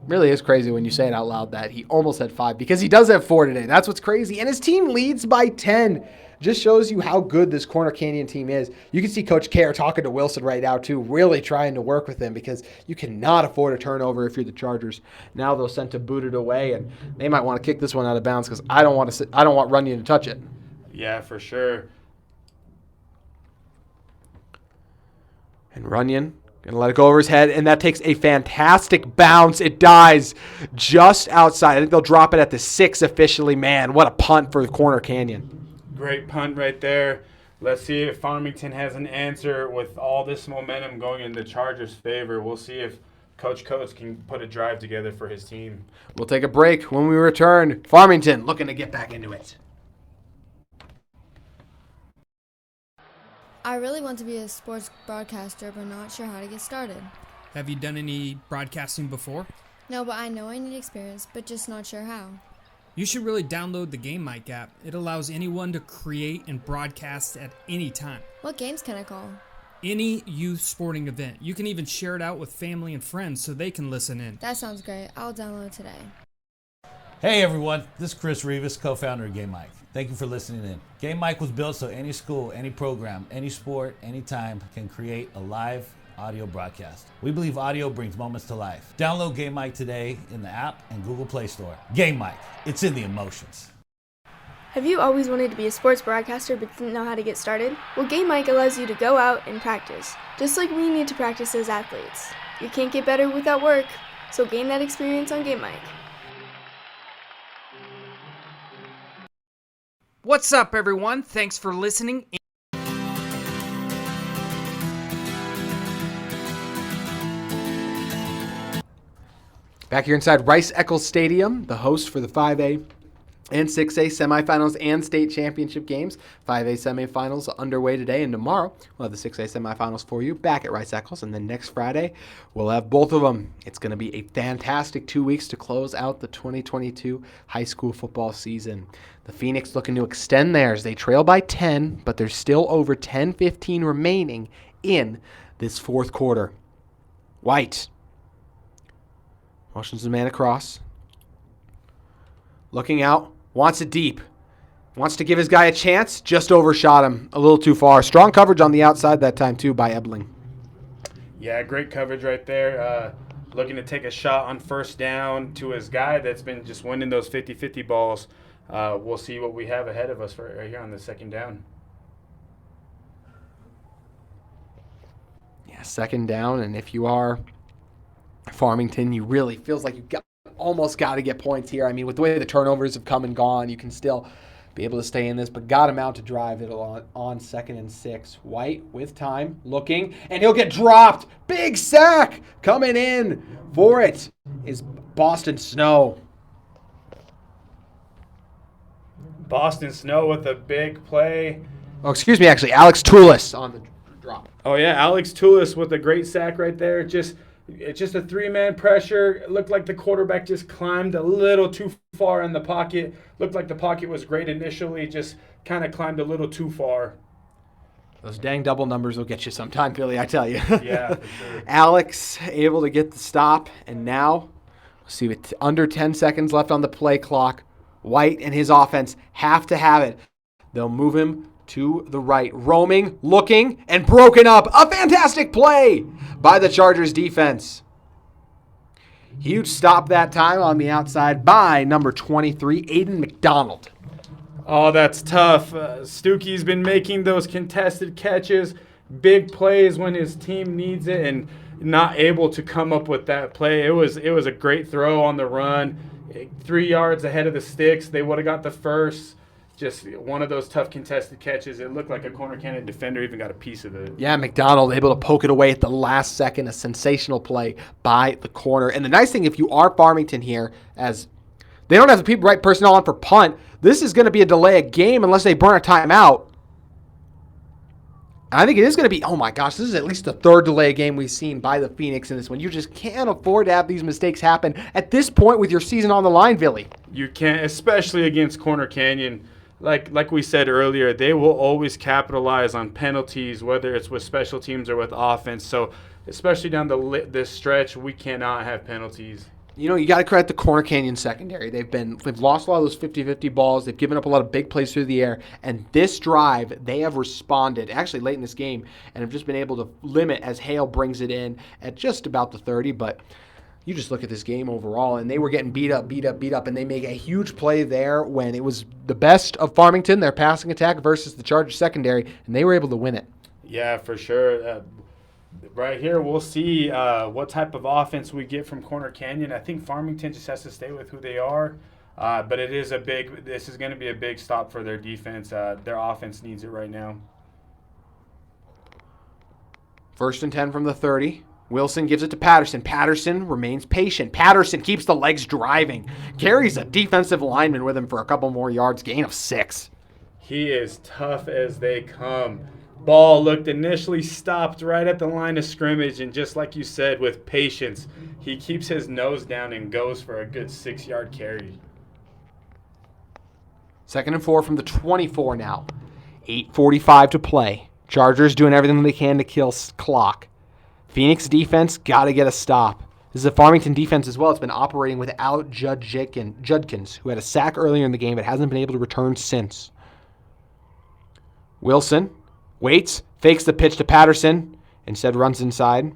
Really is crazy when you say it out loud that he almost had 5 because he does have 4 today. That's what's crazy. And his team leads by 10. Just shows you how good this Corner Canyon team is. You can see Coach Kerr talking to Wilson right now, too, really trying to work with him because you cannot afford a turnover if you're the Chargers. Now they'll send to boot it away, and they might want to kick this one out of bounds because I don't want Runyon to touch it. Yeah, for sure. And Runyon going to let it go over his head, and that takes a fantastic bounce. It dies just outside. I think they'll drop it at the 6 officially. Man, what a punt for the Corner Canyon. Great punt right there. Let's see if Farmington has an answer with all this momentum going in the Chargers' favor. We'll see if Coach Coates can put a drive together for his team. We'll take a break. When we return, Farmington looking to get back into it. I really want to be a sports broadcaster, but not sure how to get started. Have you done any broadcasting before? No, but I know I need experience, but just not sure how. You should really download the Game Mic app. It allows anyone to create and broadcast at any time. What games can I call? Any youth sporting event. You can even share it out with family and friends so they can listen in. That sounds great. I'll download today. Hey everyone, this is Chris Rivas, co-founder of Game Mic. Thank you for listening in. Game Mic was built so any school, any program, any sport, anytime can create a live audio broadcast. We believe audio brings moments to life. Download Game Mic today in the app and Google Play Store. Game Mic, it's in the emotions. Have you always wanted to be a sports broadcaster but didn't know how to get started? Well, Game Mic allows you to go out and practice, just like we need to practice as athletes. You can't get better without work, so gain that experience on Game Mic. What's up, everyone? Thanks for listening. Back here inside Rice-Eccles Stadium, the host for the 5A and 6A semifinals and state championship games. 5A semifinals underway today, and tomorrow we'll have the 6A semifinals for you back at Rice-Eccles, and then next Friday we'll have both of them. It's going to be a fantastic 2 weeks to close out the 2022 high school football season. The Phoenix looking to extend theirs. They trail by 10, but there's still over 10-15 remaining in this fourth quarter. White motions the man across. Looking out. Wants it deep. Wants to give his guy a chance. Just overshot him a little too far. Strong coverage on the outside that time, too, by Ebling. Yeah, great coverage right there. Looking to take a shot on first down to his guy that's been just winning those 50-50 balls. We'll see what we have ahead of us right here on the second down. Second down, and if you are Farmington, you really feels like you almost got to get points here. I mean, with the way the turnovers have come and gone, you can still be able to stay in this, but got him out to drive it on 2nd and 6. White with time, looking, and he'll get dropped. Big sack coming in for it is Boston Snow. Boston Snow with a big play. Oh, excuse me, actually, Alex Toulis on the drop. Oh, yeah, Alex Toulis with a great sack right there. It's just a 3-man pressure. It looked like the quarterback just climbed a little too far in the pocket. Looked like the pocket was great initially, just kind of climbed a little too far. Those dang double numbers will get you sometime, Billy, I tell you. Yeah, for sure. Alex able to get the stop, and now, let's see, with under 10 seconds left on the play clock, White and his offense have to have it. They'll move him to the right, roaming, looking, and broken up. A fantastic play by the Chargers defense. Huge stop that time on the outside by number 23, Aiden McDonald. Oh, that's tough. Stukey's been making those contested catches, big plays when his team needs it, and not able to come up with that play. It was a great throw on the run. 3 yards ahead of the sticks. They would have got the first. Just one of those tough contested catches. It looked like a Corner Canyon defender even got a piece of it. Yeah, McDonald able to poke it away at the last second. A sensational play by the corner. And the nice thing, if you are Farmington here, as they don't have the right personnel on for punt, this is going to be a delay of game unless they burn a timeout. I think it is going to be, oh my gosh, this is at least the third delay game we've seen by the Phoenix in this one. You just can't afford to have these mistakes happen at this point with your season on the line, Billy. You can't, especially against Corner Canyon. Like we said earlier, they will always capitalize on penalties, whether it's with special teams or with offense. So especially down this stretch, we cannot have penalties. You know, you got to credit the Corner Canyon secondary. They've lost a lot of those 50-50 balls. They've given up a lot of big plays through the air. And this drive, they have responded, actually late in this game, and have just been able to limit as Hale brings it in at just about the 30. But you just look at this game overall, and they were getting beat up, and they make a huge play there when it was the best of Farmington, their passing attack, versus the Chargers secondary, and they were able to win it. Yeah, for sure. Right here, we'll see what type of offense we get from Corner Canyon. I think Farmington just has to stay with who they are, but this is going to be a big stop for their defense. Their offense needs it right now. 1st and 10 from the 30. Wilson gives it to Patterson. Patterson remains patient. Patterson keeps the legs driving. Carries a defensive lineman with him for a couple more yards. Gain of 6. He is tough as they come. Ball looked initially stopped right at the line of scrimmage, and just like you said, with patience, he keeps his nose down and goes for a good 6-yard carry. 2nd and 4 from the 24 now. 8:45 to play. Chargers doing everything they can to kill clock. Phoenix defense got to get a stop. This is a Farmington defense as well. It's been operating without Judkins, who had a sack earlier in the game but hasn't been able to return since. Wilson waits, fakes the pitch to Patterson, instead runs inside.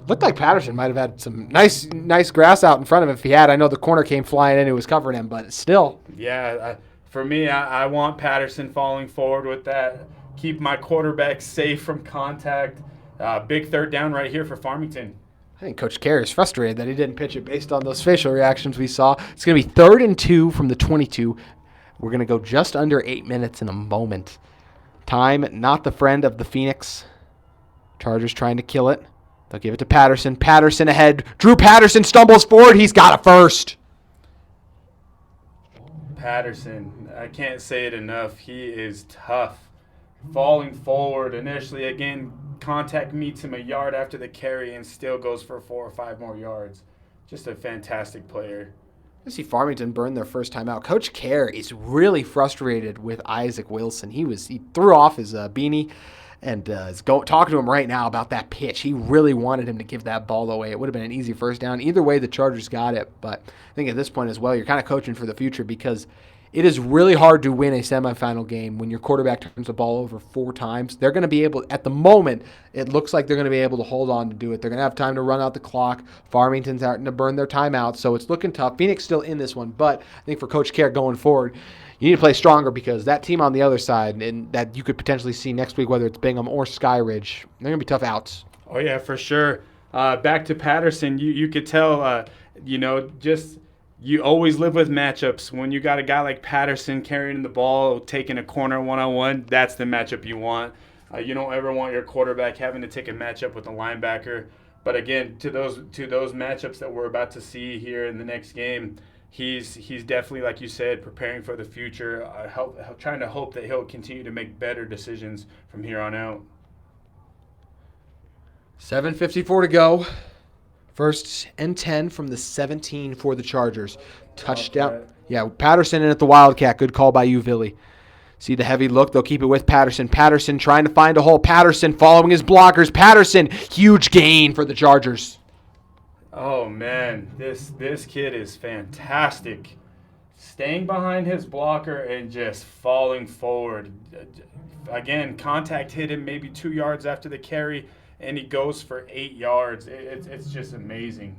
Looked like Patterson might have had some nice grass out in front of him if he had. I know the corner came flying in and was covering him, but still. Yeah, for me, I want Patterson falling forward with that. Keep my quarterback safe from contact. Big 3rd down right here for Farmington. I think Coach Kerr is frustrated that he didn't pitch it based on those facial reactions we saw. It's going to be 3rd and 2 from the 22. We're going to go just under 8 minutes in a moment. Time, not the friend of the Phoenix. Chargers trying to kill it. They'll give it to Patterson. Patterson ahead. Drew Patterson stumbles forward. He's got a first. Patterson, I can't say it enough. He is tough. Falling forward initially, again, contact meets him a yard after the carry and still goes for 4 or 5 more yards. Just a fantastic player. I see Farmington burn their first time out. Coach Kerr is really frustrated with Isaac Wilson. He threw off his beanie and is talking to him right now about that pitch. He really wanted him to give that ball away. It would have been an easy first down. Either way, the Chargers got it. But I think at this point as well, you're kind of coaching for the future because it is really hard to win a semifinal game when your quarterback turns the ball over 4 times. They're going to be able, at the moment, it looks like they're going to be able to hold on to do it. They're going to have time to run out the clock. Farmington's starting to burn their timeout, so it's looking tough. Phoenix still in this one, but I think for Coach Kerr going forward, you need to play stronger because that team on the other side and that you could potentially see next week, whether it's Bingham or Skyridge, they're going to be tough outs. Oh yeah, for sure. Back to Patterson, you could tell, just you always live with matchups. When you got a guy like Patterson carrying the ball, taking a corner one-on-one, that's the matchup you want. You don't ever want your quarterback having to take a matchup with a linebacker. But again, to those matchups that we're about to see here in the next game, he's definitely, like you said, preparing for the future, trying to hope that he'll continue to make better decisions from here on out. 7:54 to go. First and 10 from the 17 for the Chargers. Touchdown. Wildcat. Yeah, Patterson in at the Wildcat. Good call by you, Billy. See the heavy look. They'll keep it with Patterson. Patterson trying to find a hole. Patterson following his blockers. Patterson, huge gain for the Chargers. Oh man, this kid is fantastic. Staying behind his blocker and just falling forward. Again, contact hit him maybe 2 yards after the carry, and he goes for 8 yards. It's just amazing.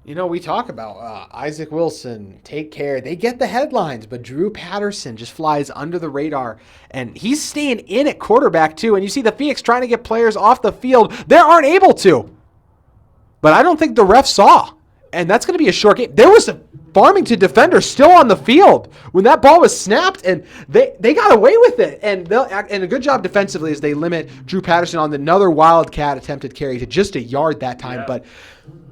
You know, we talk about Isaac Wilson, take care. They get the headlines, but Drew Patterson just flies under the radar, and he's staying in at quarterback too. And you see the Phoenix trying to get players off the field. They aren't able to. But I don't think the ref saw. And that's going to be a short game. There was a Farmington defender still on the field when that ball was snapped, and they got away with it. And a good job defensively as they limit Drew Patterson on another Wildcat attempted carry to just a yard that time. Yeah. But,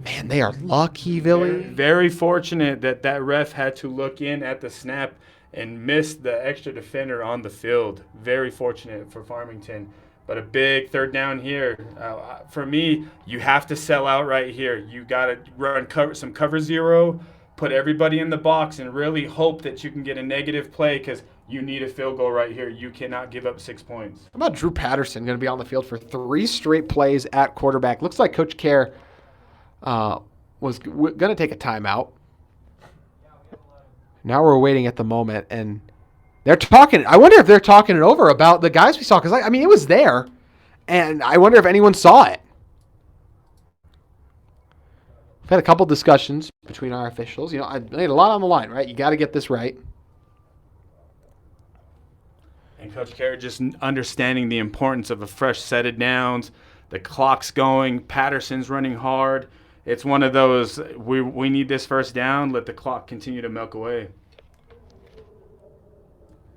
man, they are lucky, Billy. Very fortunate that ref had to look in at the snap and miss the extra defender on the field. Very fortunate for Farmington. But a big third down here. For me, you have to sell out right here. You got to run some cover zero, put everybody in the box, and really hope that you can get a negative play because you need a field goal right here. You cannot give up 6 points. How about Drew Patterson going to be on the field for 3 straight plays at quarterback? Looks like Coach Kerr was going to take a timeout. Now we're waiting at the moment, and they're talking. I wonder if they're talking it over about the guys we saw, because I mean, it was there, and I wonder if anyone saw it. We've had a couple discussions between our officials. You know, I laid a lot on the line, right? You got to get this right. And Coach Kerr just understanding the importance of a fresh set of downs. The clock's going. Patterson's running hard. It's one of those, we need this first down. Let the clock continue to milk away.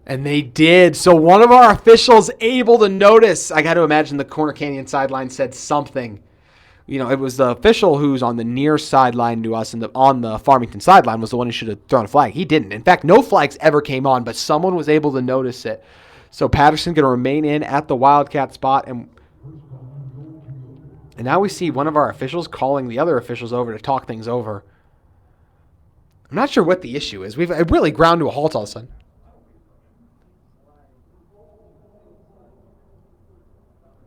And they did. So one of our officials able to notice. I got to imagine the Corner Canyon sideline said something. You know, it was the official who's on the near sideline to us and on the Farmington sideline was the one who should have thrown a flag. He didn't. In fact, no flags ever came on, but someone was able to notice it. So Patterson going to remain in at the Wildcat spot. And now we see one of our officials calling the other officials over to talk things over. I'm not sure what the issue is. We've really ground to a halt all of a sudden.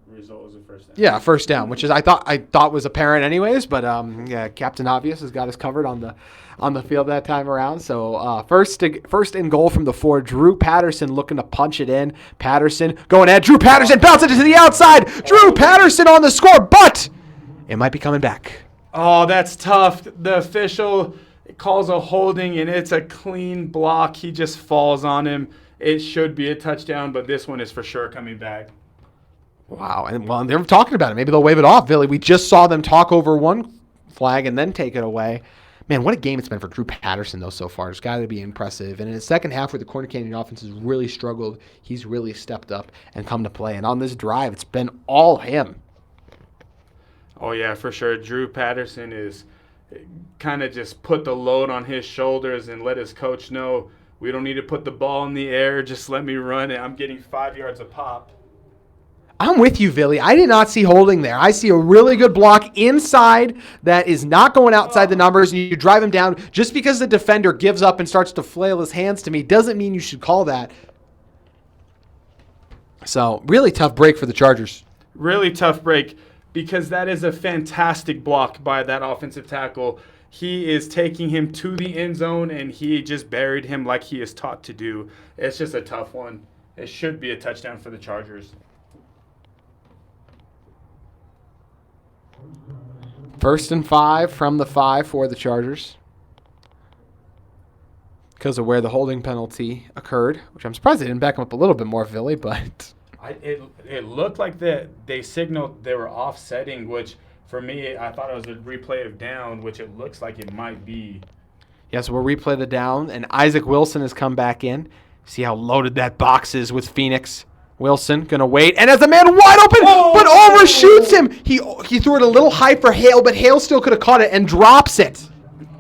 Result was a first down. Yeah, first down, which is I thought was apparent anyways, but yeah, Captain Obvious has got us covered on the field that time around. So first and goal from the 4. Drew Patterson looking to punch it in. Patterson going ahead. Drew Patterson bounces it to the outside. Drew Patterson on the score, but it might be coming back. Oh, that's tough. The official calls a holding, and it's a clean block. He just falls on him. It should be a touchdown, but this one is for sure coming back. Wow, and well, they're talking about it. Maybe they'll wave it off, Billy. We just saw them talk over one flag and then take it away. Man, what a game it's been for Drew Patterson, though, so far. It's got to be impressive. And in the second half where the Corner Canyon offense has really struggled, he's really stepped up and come to play. And on this drive, it's been all him. Oh, yeah, for sure. Drew Patterson is kind of just put the load on his shoulders and let his coach know, we don't need to put the ball in the air. Just let me run it. I'm getting 5 yards a pop. I'm with you, Billy. I did not see holding there. I see a really good block inside that is not going outside the numbers, and you drive him down. Just because the defender gives up and starts to flail his hands to me doesn't mean you should call that. So, really tough break for the Chargers. Really tough break because that is a fantastic block by that offensive tackle. He is taking him to the end zone, and he just buried him like he is taught to do. It's just a tough one. It should be a touchdown for the Chargers. First and 5 from the 5 for the Chargers. Because of where the holding penalty occurred, which I'm surprised they didn't back him up a little bit more, Philly, but It looked like they signaled they were offsetting, which for me, I thought it was a replay of down, which it looks like it might be. Yes, we'll replay the down, and Isaac Wilson has come back in. See how loaded that box is with Phoenix. Wilson going to wait, and as a man wide open, but overshoots him. He threw it a little high for Hale, but Hale still could have caught it and drops it.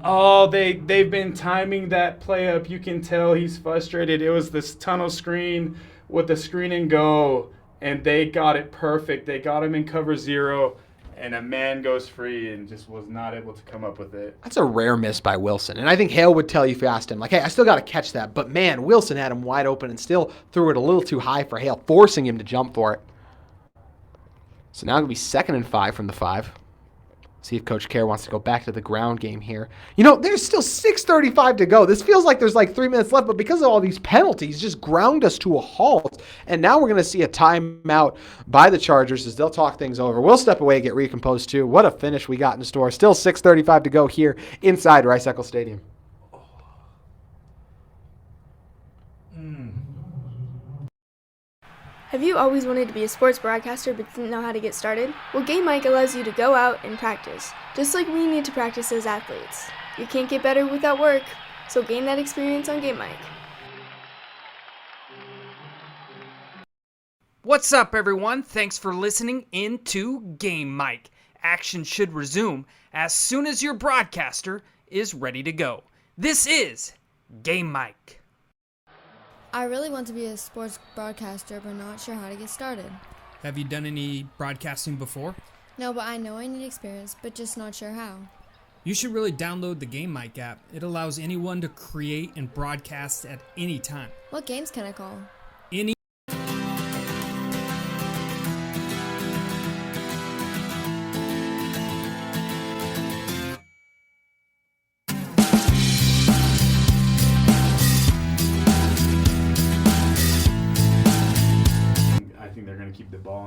Oh, they've been timing that play up. You can tell he's frustrated. It was this tunnel screen with the screen and go, and they got it perfect. They got him in cover 0, and a man goes free and just was not able to come up with it. That's a rare miss by Wilson, and I think Hale would tell you if you asked him, like, hey, I still got to catch that. But, man, Wilson had him wide open and still threw it a little too high for Hale, forcing him to jump for it. So now it'll be 2nd and 5 from the 5. See if Coach Kerr wants to go back to the ground game here. You know, there's still 6:35 to go. This feels like there's like 3 minutes left, but because of all these penalties, just ground us to a halt. And now we're going to see a timeout by the Chargers as they'll talk things over. We'll step away and get recomposed too. What a finish we got in store. Still 6:35 to go here inside Rice-Eccles Stadium. Have you always wanted to be a sports broadcaster but didn't know how to get started? Well, Game Mic allows you to go out and practice, just like we need to practice as athletes. You can't get better without work, so gain that experience on Game Mic. What's up, everyone? Thanks for listening in to Game Mic. Action should resume as soon as your broadcaster is ready to go. This is Game Mic. I really want to be a sports broadcaster, but not sure how to get started. Have you done any broadcasting before? No, but I know I need experience, but just not sure how. You should really download the Game Mic app. It allows anyone to create and broadcast at any time. What games can I call? Any I think they're going to keep the ball.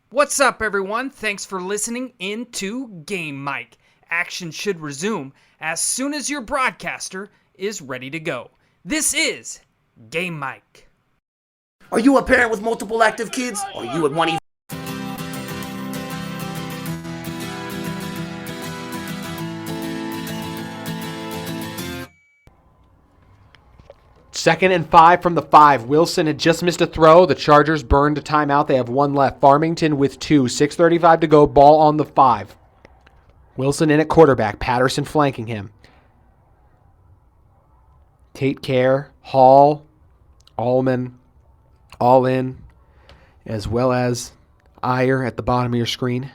What's up, everyone? Thanks for listening in to Game Mic. Action should resume as soon as your broadcaster is ready to go. This is Game Mic. Are you a parent with multiple active kids? Are you at one event? 2nd and 5 from the 5. Wilson had just missed a throw. The Chargers burned a timeout. They have 1 left. Farmington with 2. 6:35 to go. Ball on the 5. Wilson in at quarterback. Patterson flanking him. Tate Care, Hall, Allman, all in, as well as Iyer at the bottom of your screen.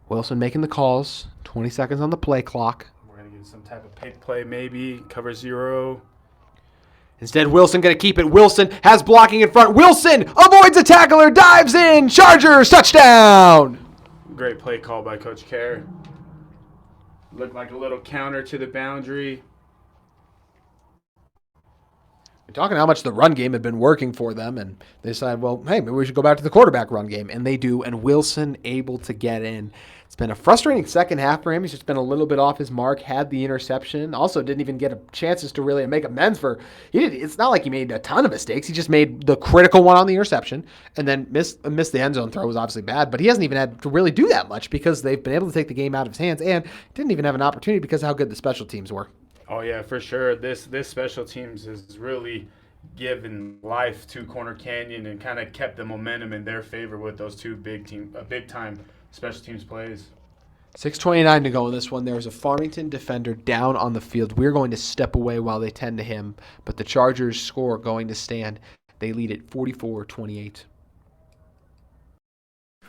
Wilson making the calls. 20 seconds on the play clock. We're going to get some type of pick play maybe. Cover 0. Instead, Wilson going to keep it. Wilson has blocking in front. Wilson avoids a tackler, dives in. Chargers, touchdown. Great play call by Coach Kerr. Looked like a little counter to the boundary. We're talking how much the run game had been working for them, and they decided, well, hey, maybe we should go back to the quarterback run game, and they do, and Wilson able to get in. It's been a frustrating second half for him. He's just been a little bit off his mark, had the interception, also didn't even get chances to really make amends for. It's not like he made a ton of mistakes. He just made the critical one on the interception, and then missed the end zone throw was obviously bad, but he hasn't even had to really do that much because they've been able to take the game out of his hands, and didn't even have an opportunity because of how good the special teams were. Oh, yeah, for sure. This special teams has really given life to Corner Canyon and kind of kept the momentum in their favor with those two big-time special teams plays. 6:29 to go in this one. There was a Farmington defender down on the field. We're going to step away while they tend to him, but the Chargers score going to stand. They lead it 44-28.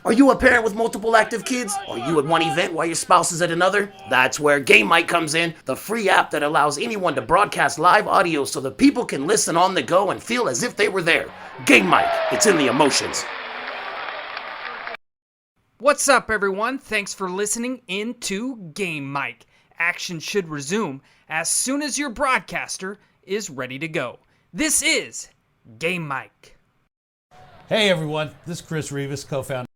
Are you a parent with multiple active kids? Are you at one event while your spouse is at another? That's where Game Mic comes in, the free app that allows anyone to broadcast live audio so that people can listen on the go and feel as if they were there. Game Mic, it's in the emotions. What's up, everyone? Thanks for listening in to Game Mic. Action should resume as soon as your broadcaster is ready to go. This is Game Mic. Hey everyone, this is Chris Rivas, co-founder.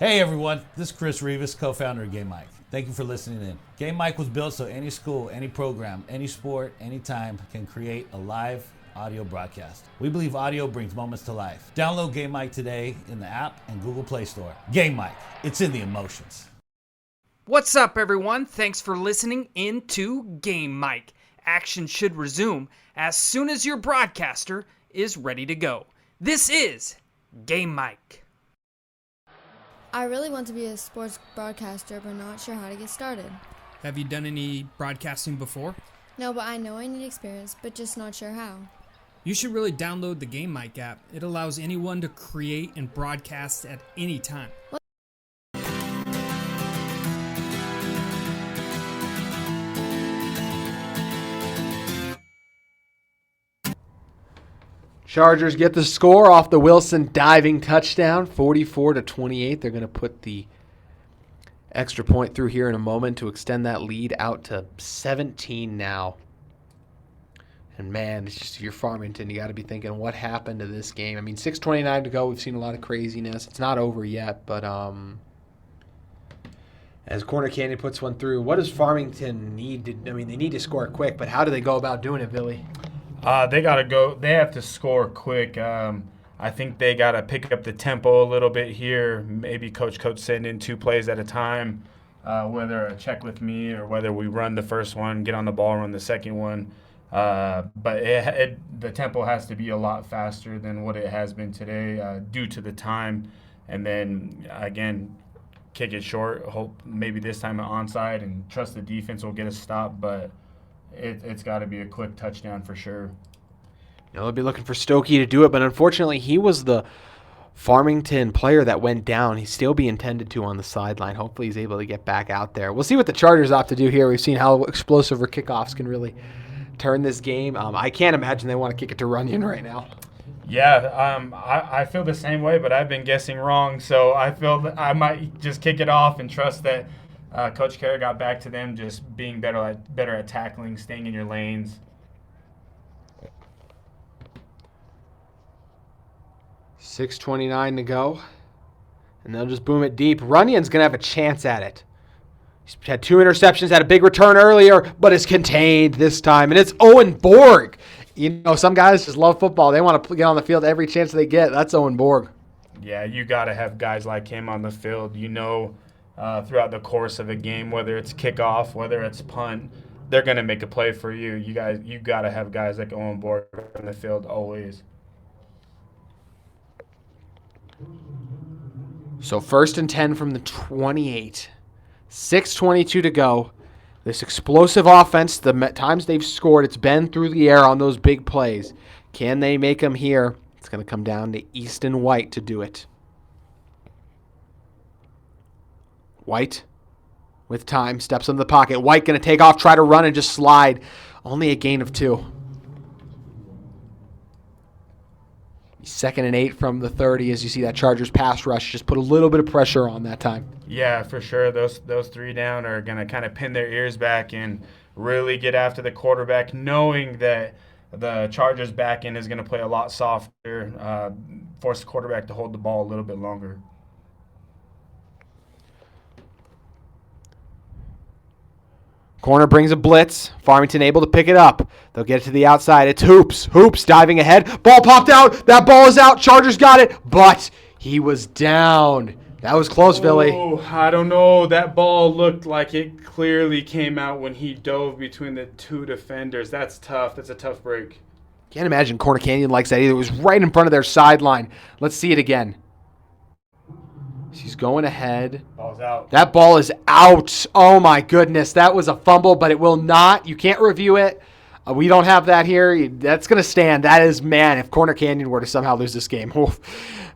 Hey everyone, this is Chris Rivas, co-founder of Game Mike. Thank you for listening in. Game Mike was built so any school, any program, any sport, anytime can create a live audio broadcast. We believe audio brings moments to life. Download Game Mike today in the app and Google Play Store. Game Mike, it's in the emotions. What's up, everyone? Thanks for listening in to Game Mike. Action should resume as soon as your broadcaster is ready to go. This is Game Mike. I really want to be a sports broadcaster, but not sure how to get started. Have you done any broadcasting before? No, but I know I need experience, but just not sure how. You should really download the Game Mic app. It allows anyone to create and broadcast at any time. Chargers get the score off the Wilson diving touchdown, 44-28. They're going to put the extra point through here in a moment to extend that lead out to 17 now. And man, it's just, you're Farmington, you got to be thinking, what happened to this game? I mean, 6:29 to go. We've seen a lot of craziness. It's not over yet, but as Corner Canyon puts one through, what does Farmington need to? I mean, they need to score quick, but how do they go about doing it, Billy? They got to go. They have to score quick. I think they got to pick up the tempo a little bit here. Maybe Coach send in 2 plays at a time, whether a check with me or whether we run the first one, get on the ball, run the second one. But the tempo has to be a lot faster than what it has been today due to the time. And then, again, kick it short. Hope maybe this time an onside and trust the defense will get a stop. But it's got to be a quick touchdown for sure. They'll be looking for Stokey to do it, but unfortunately he was the Farmington player that went down. He'd still be intended to on the sideline. Hopefully he's able to get back out there. We'll see what the Chargers opt to do here. We've seen how explosive her kickoffs can really turn this game. I can't imagine they want to kick it to Runyon right now. Yeah, I feel the same way, but I've been guessing wrong. So I feel that I might just kick it off and trust that Coach Carey got back to them just being better at tackling, staying in your lanes. $6:29 to go, and they'll just boom it deep. Runyon's going to have a chance at it. He's had 2 interceptions, had a big return earlier, but is contained this time. And it's Owen Borg. You know, some guys just love football. They want to get on the field every chance they get. That's Owen Borg. Yeah, you got to have guys like him on the field. You know, throughout the course of a game, whether it's kickoff, whether it's punt, they're going to make a play for you. You got to have guys like Owen Borg on the field always. So 1st and 10 from the 28. 6:22 to go. This explosive offense, the times they've scored, it's been through the air on those big plays. Can they make them here? It's going to come down to Easton White to do it. White with time, steps into the pocket. White going to take off, try to run, and just slide. Only a gain of 2. 2nd and 8 from the 30 as you see that Chargers pass rush just put a little bit of pressure on that time. Yeah, for sure. Those 3 down are going to kind of pin their ears back and really get after the quarterback, knowing that the Chargers back end is going to play a lot softer, force the quarterback to hold the ball a little bit longer. Corner brings a blitz. Farmington able to pick it up. They'll get it to the outside. It's Hoops. Hoops diving ahead. Ball popped out. That ball is out. Chargers got it, but he was down. That was close, Billy. Oh, I don't know. That ball looked like it clearly came out when he dove between the 2 defenders. That's tough. That's a tough break. Can't imagine Corner Canyon likes that either. It was right in front of their sideline. Let's see it again. She's going ahead. Ball's out. That ball is out. Oh, my goodness. That was a fumble, but it will not. You can't review it. We don't have that here. That's going to stand. That is, man, if Corner Canyon were to somehow lose this game.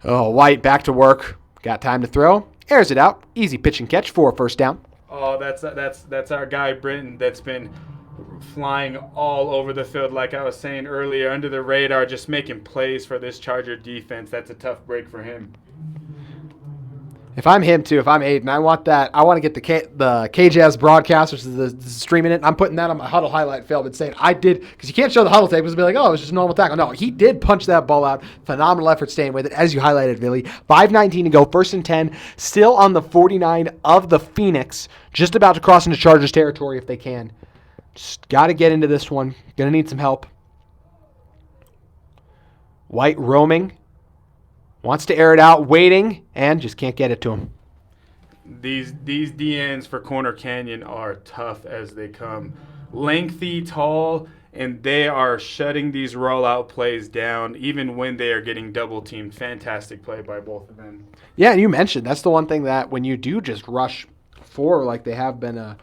Oh, White back to work. Got time to throw. Airs it out. Easy pitch and catch for a 1st down. Oh, that's our guy, Britton, that's been flying all over the field, like I was saying earlier, under the radar, just making plays for this Charger defense. That's a tough break for him. If I'm him too, if I'm Aiden, I want that. I want to get the KJS broadcast, which is the streaming it. I'm putting that on my huddle highlight film and saying I did, because you can't show the huddle tape. It's be like, oh, it was just a normal tackle. No, he did punch that ball out. Phenomenal effort staying with it, as you highlighted, Billy. 5:19 to go, 1st and 10, still on the 49 of the Phoenix, just about to cross into Chargers territory if they can. Just got to get into this one. Gonna need some help. White roaming. Wants to air it out, waiting, and just can't get it to him. These DNs for Corner Canyon are tough as they come. Lengthy, tall, and they are shutting these rollout plays down even when they are getting double teamed. Fantastic play by both of them. Yeah, and you mentioned that's the one thing that when you do just rush 4 like they have been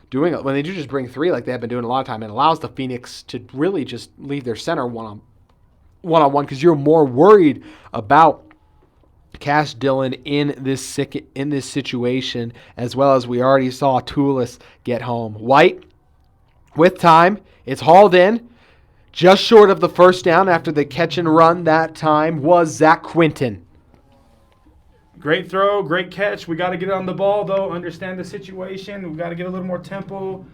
doing, when they do just bring 3 like they have been doing a lot of time, it allows the Phoenix to really just leave their center one-on-one because you're more worried about Cash Dillon in this situation, as well as we already saw Toulis get home. White with time. It's hauled in. Just short of the first down after the catch and run that time was Zach Quinton. Great throw, great catch. We got to get on the ball, though. Understand the situation. We got to get a little more tempo.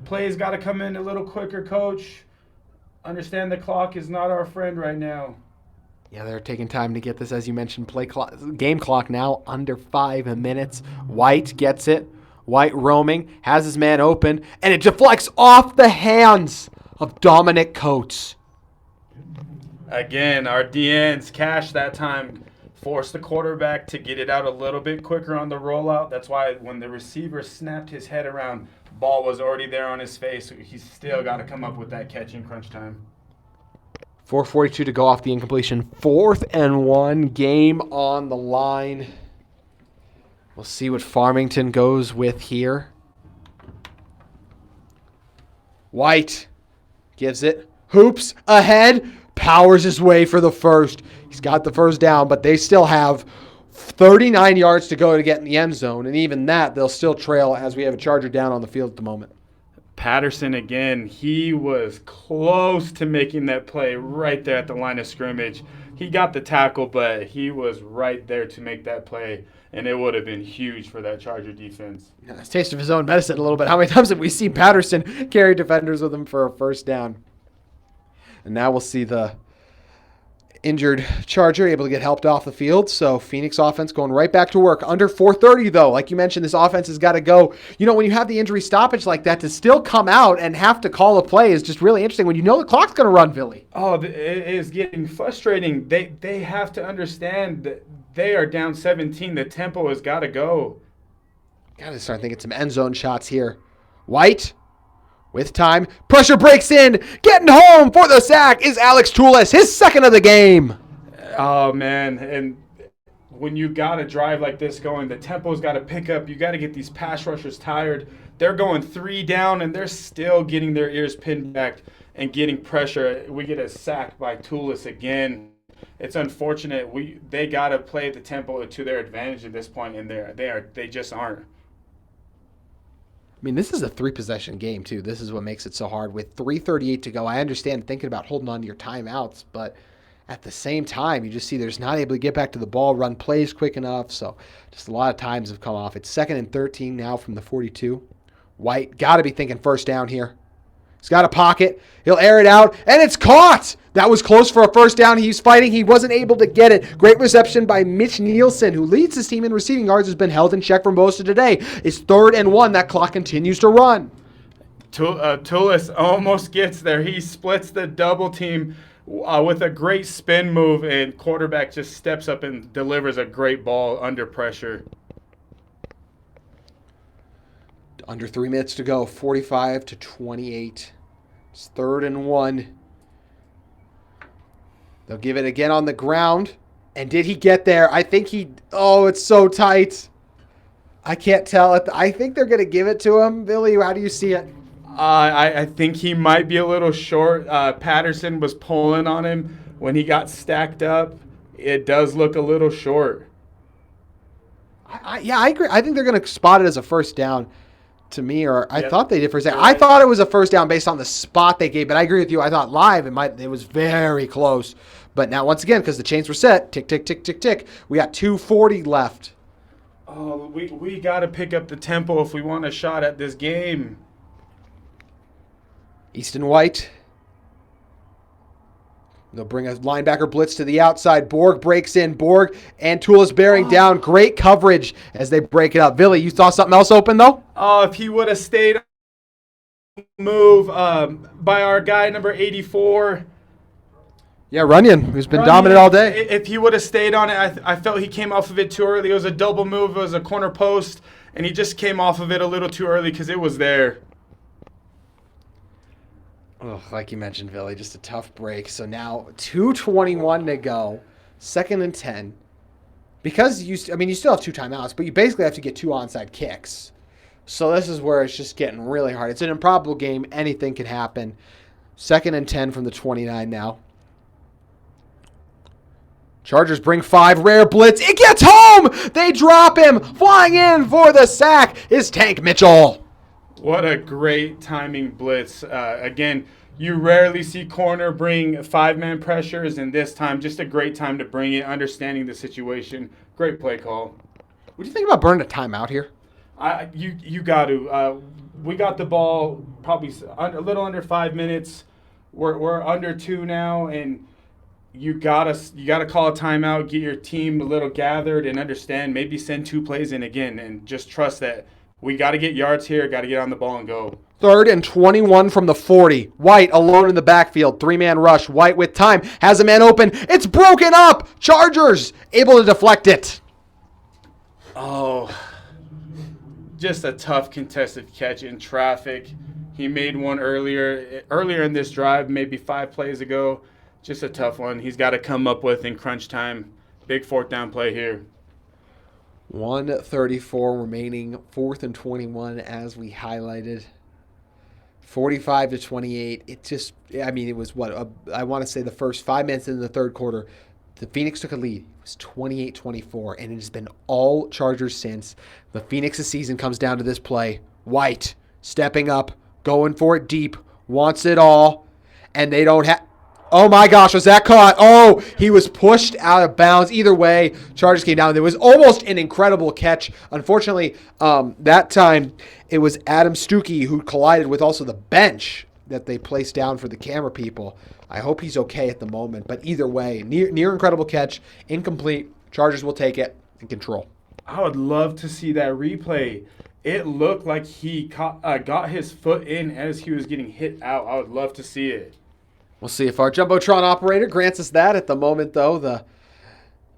Plays got to come in a little quicker, Coach. Understand the clock is not our friend right now. Yeah, they're taking time to get this, as you mentioned. Game clock now under 5 minutes. White gets it. White roaming, has his man open, and it deflects off the hands of Dominic Coates. Again, our DNs Cash that time forced the quarterback to get it out a little bit quicker on the rollout. That's why when the receiver snapped his head around, ball was already there on his face. He's still got to come up with that catch in crunch time. 4:42 to go off the incompletion. 4th and 1, game on the line. We'll see what Farmington goes with here. White gives it. Hoops ahead. Powers his way for the first. He's got the first down, but they still have 39 yards to go to get in the end zone. And even that, they'll still trail as we have a Charger down on the field at the moment. Patterson again, he was close to making that play right there at the line of scrimmage. He got the tackle, but he was right there to make that play, and it would have been huge for that Charger defense. Yeah, it's a taste of his own medicine a little bit. How many times have we seen Patterson carry defenders with him for a first down? And now we'll see the injured Charger able to get helped off the field. So Phoenix offense going right back to work. Under 4:30 though. Like you mentioned, this offense has got to go. You know, when you have the injury stoppage like that, to still come out and have to call a play is just really interesting when you know the clock's going to run, Billy. Oh, it is getting frustrating. They have to understand that they are down 17. The tempo has got to go. Got to start thinking some end zone shots here. White with time. Pressure breaks in. Getting home for the sack is Alex Toulis. His second of the game. Oh, man. And when you got a drive like this going, the tempo's got to pick up. You got to get these pass rushers tired. They're going 3 down, and they're still getting their ears pinned back and getting pressure. We get a sack by Toulis again. It's unfortunate. They got to play the tempo to their advantage at this point, and they just aren't. I mean, this is a 3-possession game, too. This is what makes it so hard. With 3:38 to go, I understand thinking about holding on to your timeouts, but at the same time, you just see there's not able to get back to the ball, run plays quick enough, so just a lot of times have come off. It's 2nd and 13 now from the 42. White got to be thinking first down here. He's got a pocket. He'll air it out, and it's caught. That was close for a first down. He's fighting. He wasn't able to get it. Great reception by Mitch Nielsen, who leads his team in receiving yards, has been held in check for most of today. It's 3rd and 1. That clock continues to run. Toulis almost gets there. He splits the double team with a great spin move, and quarterback just steps up and delivers a great ball under pressure. Under 3 minutes to go, 45-28. It's 3rd and 1. They'll give it again on the ground. And did he get there? I think he... Oh, it's so tight. I can't tell. I think they're going to give it to him. Billy, how do you see it? I think he might be a little short. Patterson was pulling on him when he got stacked up. It does look a little short. I agree. I think they're going to spot it as a first down. To me, or I thought they did for a second. I thought it was a first down based on the spot they gave, but I agree with you. I thought live it was very close. But now once again, because the chains were set, tick, tick, tick, tick, tick, we got 2:40 left. Oh, we got to pick up the tempo if we want a shot at this game. Easton White. They'll bring a linebacker blitz to the outside. Borg breaks in. Borg and Tulis bearing down. Great coverage as they break it up. Billy, you saw something else open, though? Oh, if he would have stayed move by our guy, number 84. Yeah, Runyon, who's been Runyon, dominant all day. If he would have stayed on it, I felt he came off of it too early. It was a double move. It was a corner post, and he just came off of it a little too early because it was there. Oh, like you mentioned, Billy, just a tough break. So now 2:21 to go, 2nd and 10. Because you still have 2 timeouts, but you basically have to get 2 onside kicks. So this is where it's just getting really hard. It's an improbable game. Anything can happen. 2nd and 10 from the 29 now. Chargers bring 5. Rare blitz. It gets home. They drop him. Flying in for the sack is Tank Mitchell. What a great timing blitz. Again, you rarely see corner bring 5-man pressures, and this time just a great time to bring it, understanding the situation. Great play call. What do you think about burning a timeout here? You got to. We got the ball probably a little under 5 minutes. We're under 2 now, and you gotta call a timeout, get your team a little gathered, and understand. Maybe send 2 plays in again, and just trust that we got to get yards here. Got to get on the ball and go. 3rd and 21 from the 40. White alone in the backfield. 3-man rush. White with time. Has a man open. It's broken up. Chargers able to deflect it. Oh, just a tough contested catch in traffic. He made one earlier in this drive, maybe 5 plays ago. Just a tough one. He's got to come up with in crunch time. Big 4th down play here. 1:34 remaining. 4th and 21 as we highlighted. 45-28. It was I want to say the first 5 minutes in the 3rd quarter, the Phoenix took a lead. It was 28-24, and it has been all Chargers since. The Phoenix's season comes down to this play. White stepping up, going for it deep, wants it all, and they don't have. Oh my gosh, was that caught? Oh, he was pushed out of bounds. Either way, Chargers came down. There was almost an incredible catch. Unfortunately, that time it was Adam Stuckey who collided with also the bench that they placed down for the camera people. I hope he's okay at the moment. But either way, near incredible catch, incomplete. Chargers will take it and control. I would love to see that replay. It looked like he got his foot in as he was getting hit out. I would love to see it. We'll see if our Jumbotron operator grants us that. At the moment, though, the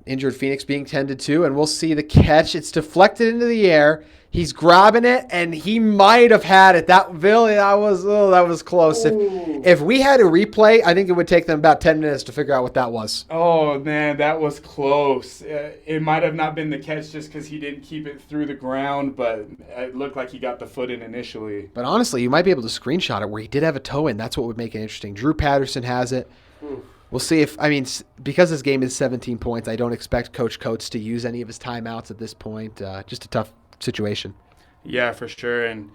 injured Phoenix being tended to, and we'll see the catch. It's deflected into the air. He's grabbing it, and he might have had it. That was close. If we had a replay, I think it would take them about 10 minutes to figure out what that was. Oh, man, that was close. It might have not been the catch just because he didn't keep it through the ground, but it looked like he got the foot in initially. But honestly, you might be able to screenshot it where he did have a toe in. That's what would make it interesting. Drew Patterson has it. We'll see because this game is 17 points, I don't expect Coach Coates to use any of his timeouts at this point. Just a tough situation. Yeah, for sure. And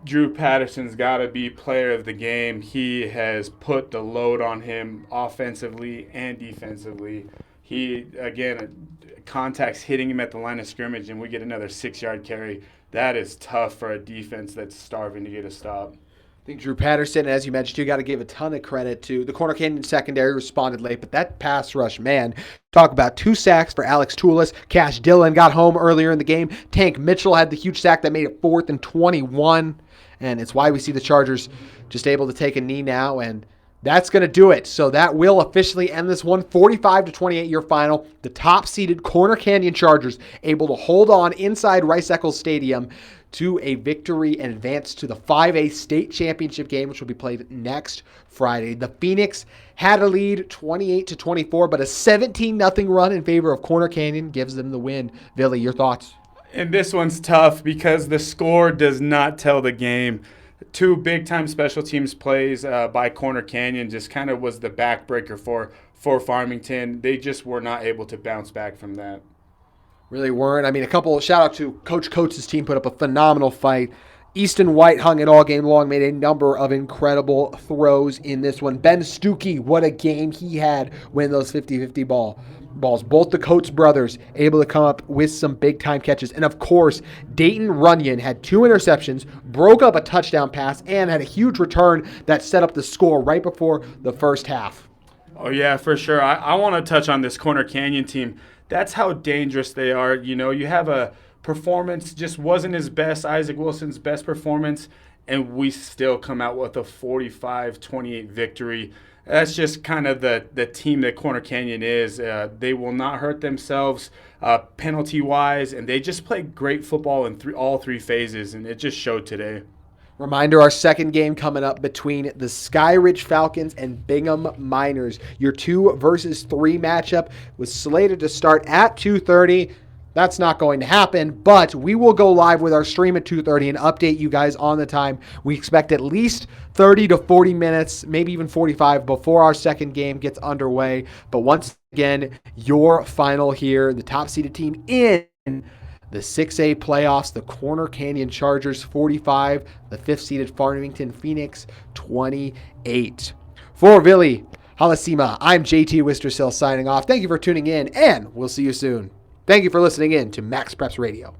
Drew Patterson's got to be player of the game. He has put the load on him offensively and defensively. He, again, contacts hitting him at the line of scrimmage, and we get another 6-yard carry. That is tough for a defense that's starving to get a stop. I think Drew Patterson, as you mentioned, you got to give a ton of credit to the Corner Canyon secondary. Responded late, but that pass rush, man. Talk about 2 sacks for Alex Tulis. Cash Dillon got home earlier in the game. Tank Mitchell had the huge sack that made it 4th and 21, and it's why we see the Chargers just able to take a knee now, and that's going to do it. So that will officially end this one, 45-28 your final. The top-seeded Corner Canyon Chargers able to hold on inside Rice-Eccles Stadium to a victory and advance to the 5A state championship game, which will be played next Friday. The Phoenix had a lead 28-24, but a 17-0 run in favor of Corner Canyon gives them the win. Billy, your thoughts? And this one's tough because the score does not tell the game. 2 big-time special teams plays by Corner Canyon just kind of was the backbreaker for Farmington. They just were not able to bounce back from that. Really weren't. A couple shout out to Coach Coates' team, put up a phenomenal fight. Easton White hung it all game long, made a number of incredible throws in this one. Ben Stuckey, what a game he had winning those 50-50 ball. balls. Both the Coates brothers able to come up with some big-time catches. And, of course, Dayton Runyon had 2 interceptions, broke up a touchdown pass, and had a huge return that set up the score right before the first half. Oh, yeah, for sure. I want to touch on this Corner Canyon team. That's how dangerous they are. You know, you have a performance, just wasn't his best, Isaac Wilson's best performance, and we still come out with a 45-28 victory. That's just kind of the team that Corner Canyon is. They will not hurt themselves penalty-wise, and they just play great football in all 3 phases, and it just showed today. Reminder, our second game coming up between the Sky Ridge Falcons and Bingham Miners. Your 2 versus 3 matchup was slated to start at 2:30. That's not going to happen, but we will go live with our stream at 2:30 and update you guys on the time. We expect at least 30 to 40 minutes, maybe even 45 before our second game gets underway. But once again, your final here, the top-seeded team in the 6A playoffs, the Corner Canyon Chargers 45, the 5th-seeded Farmington Phoenix 28. For Billy Halasima, I'm JT Wistersill signing off. Thank you for tuning in, and we'll see you soon. Thank you for listening in to Max Preps Radio.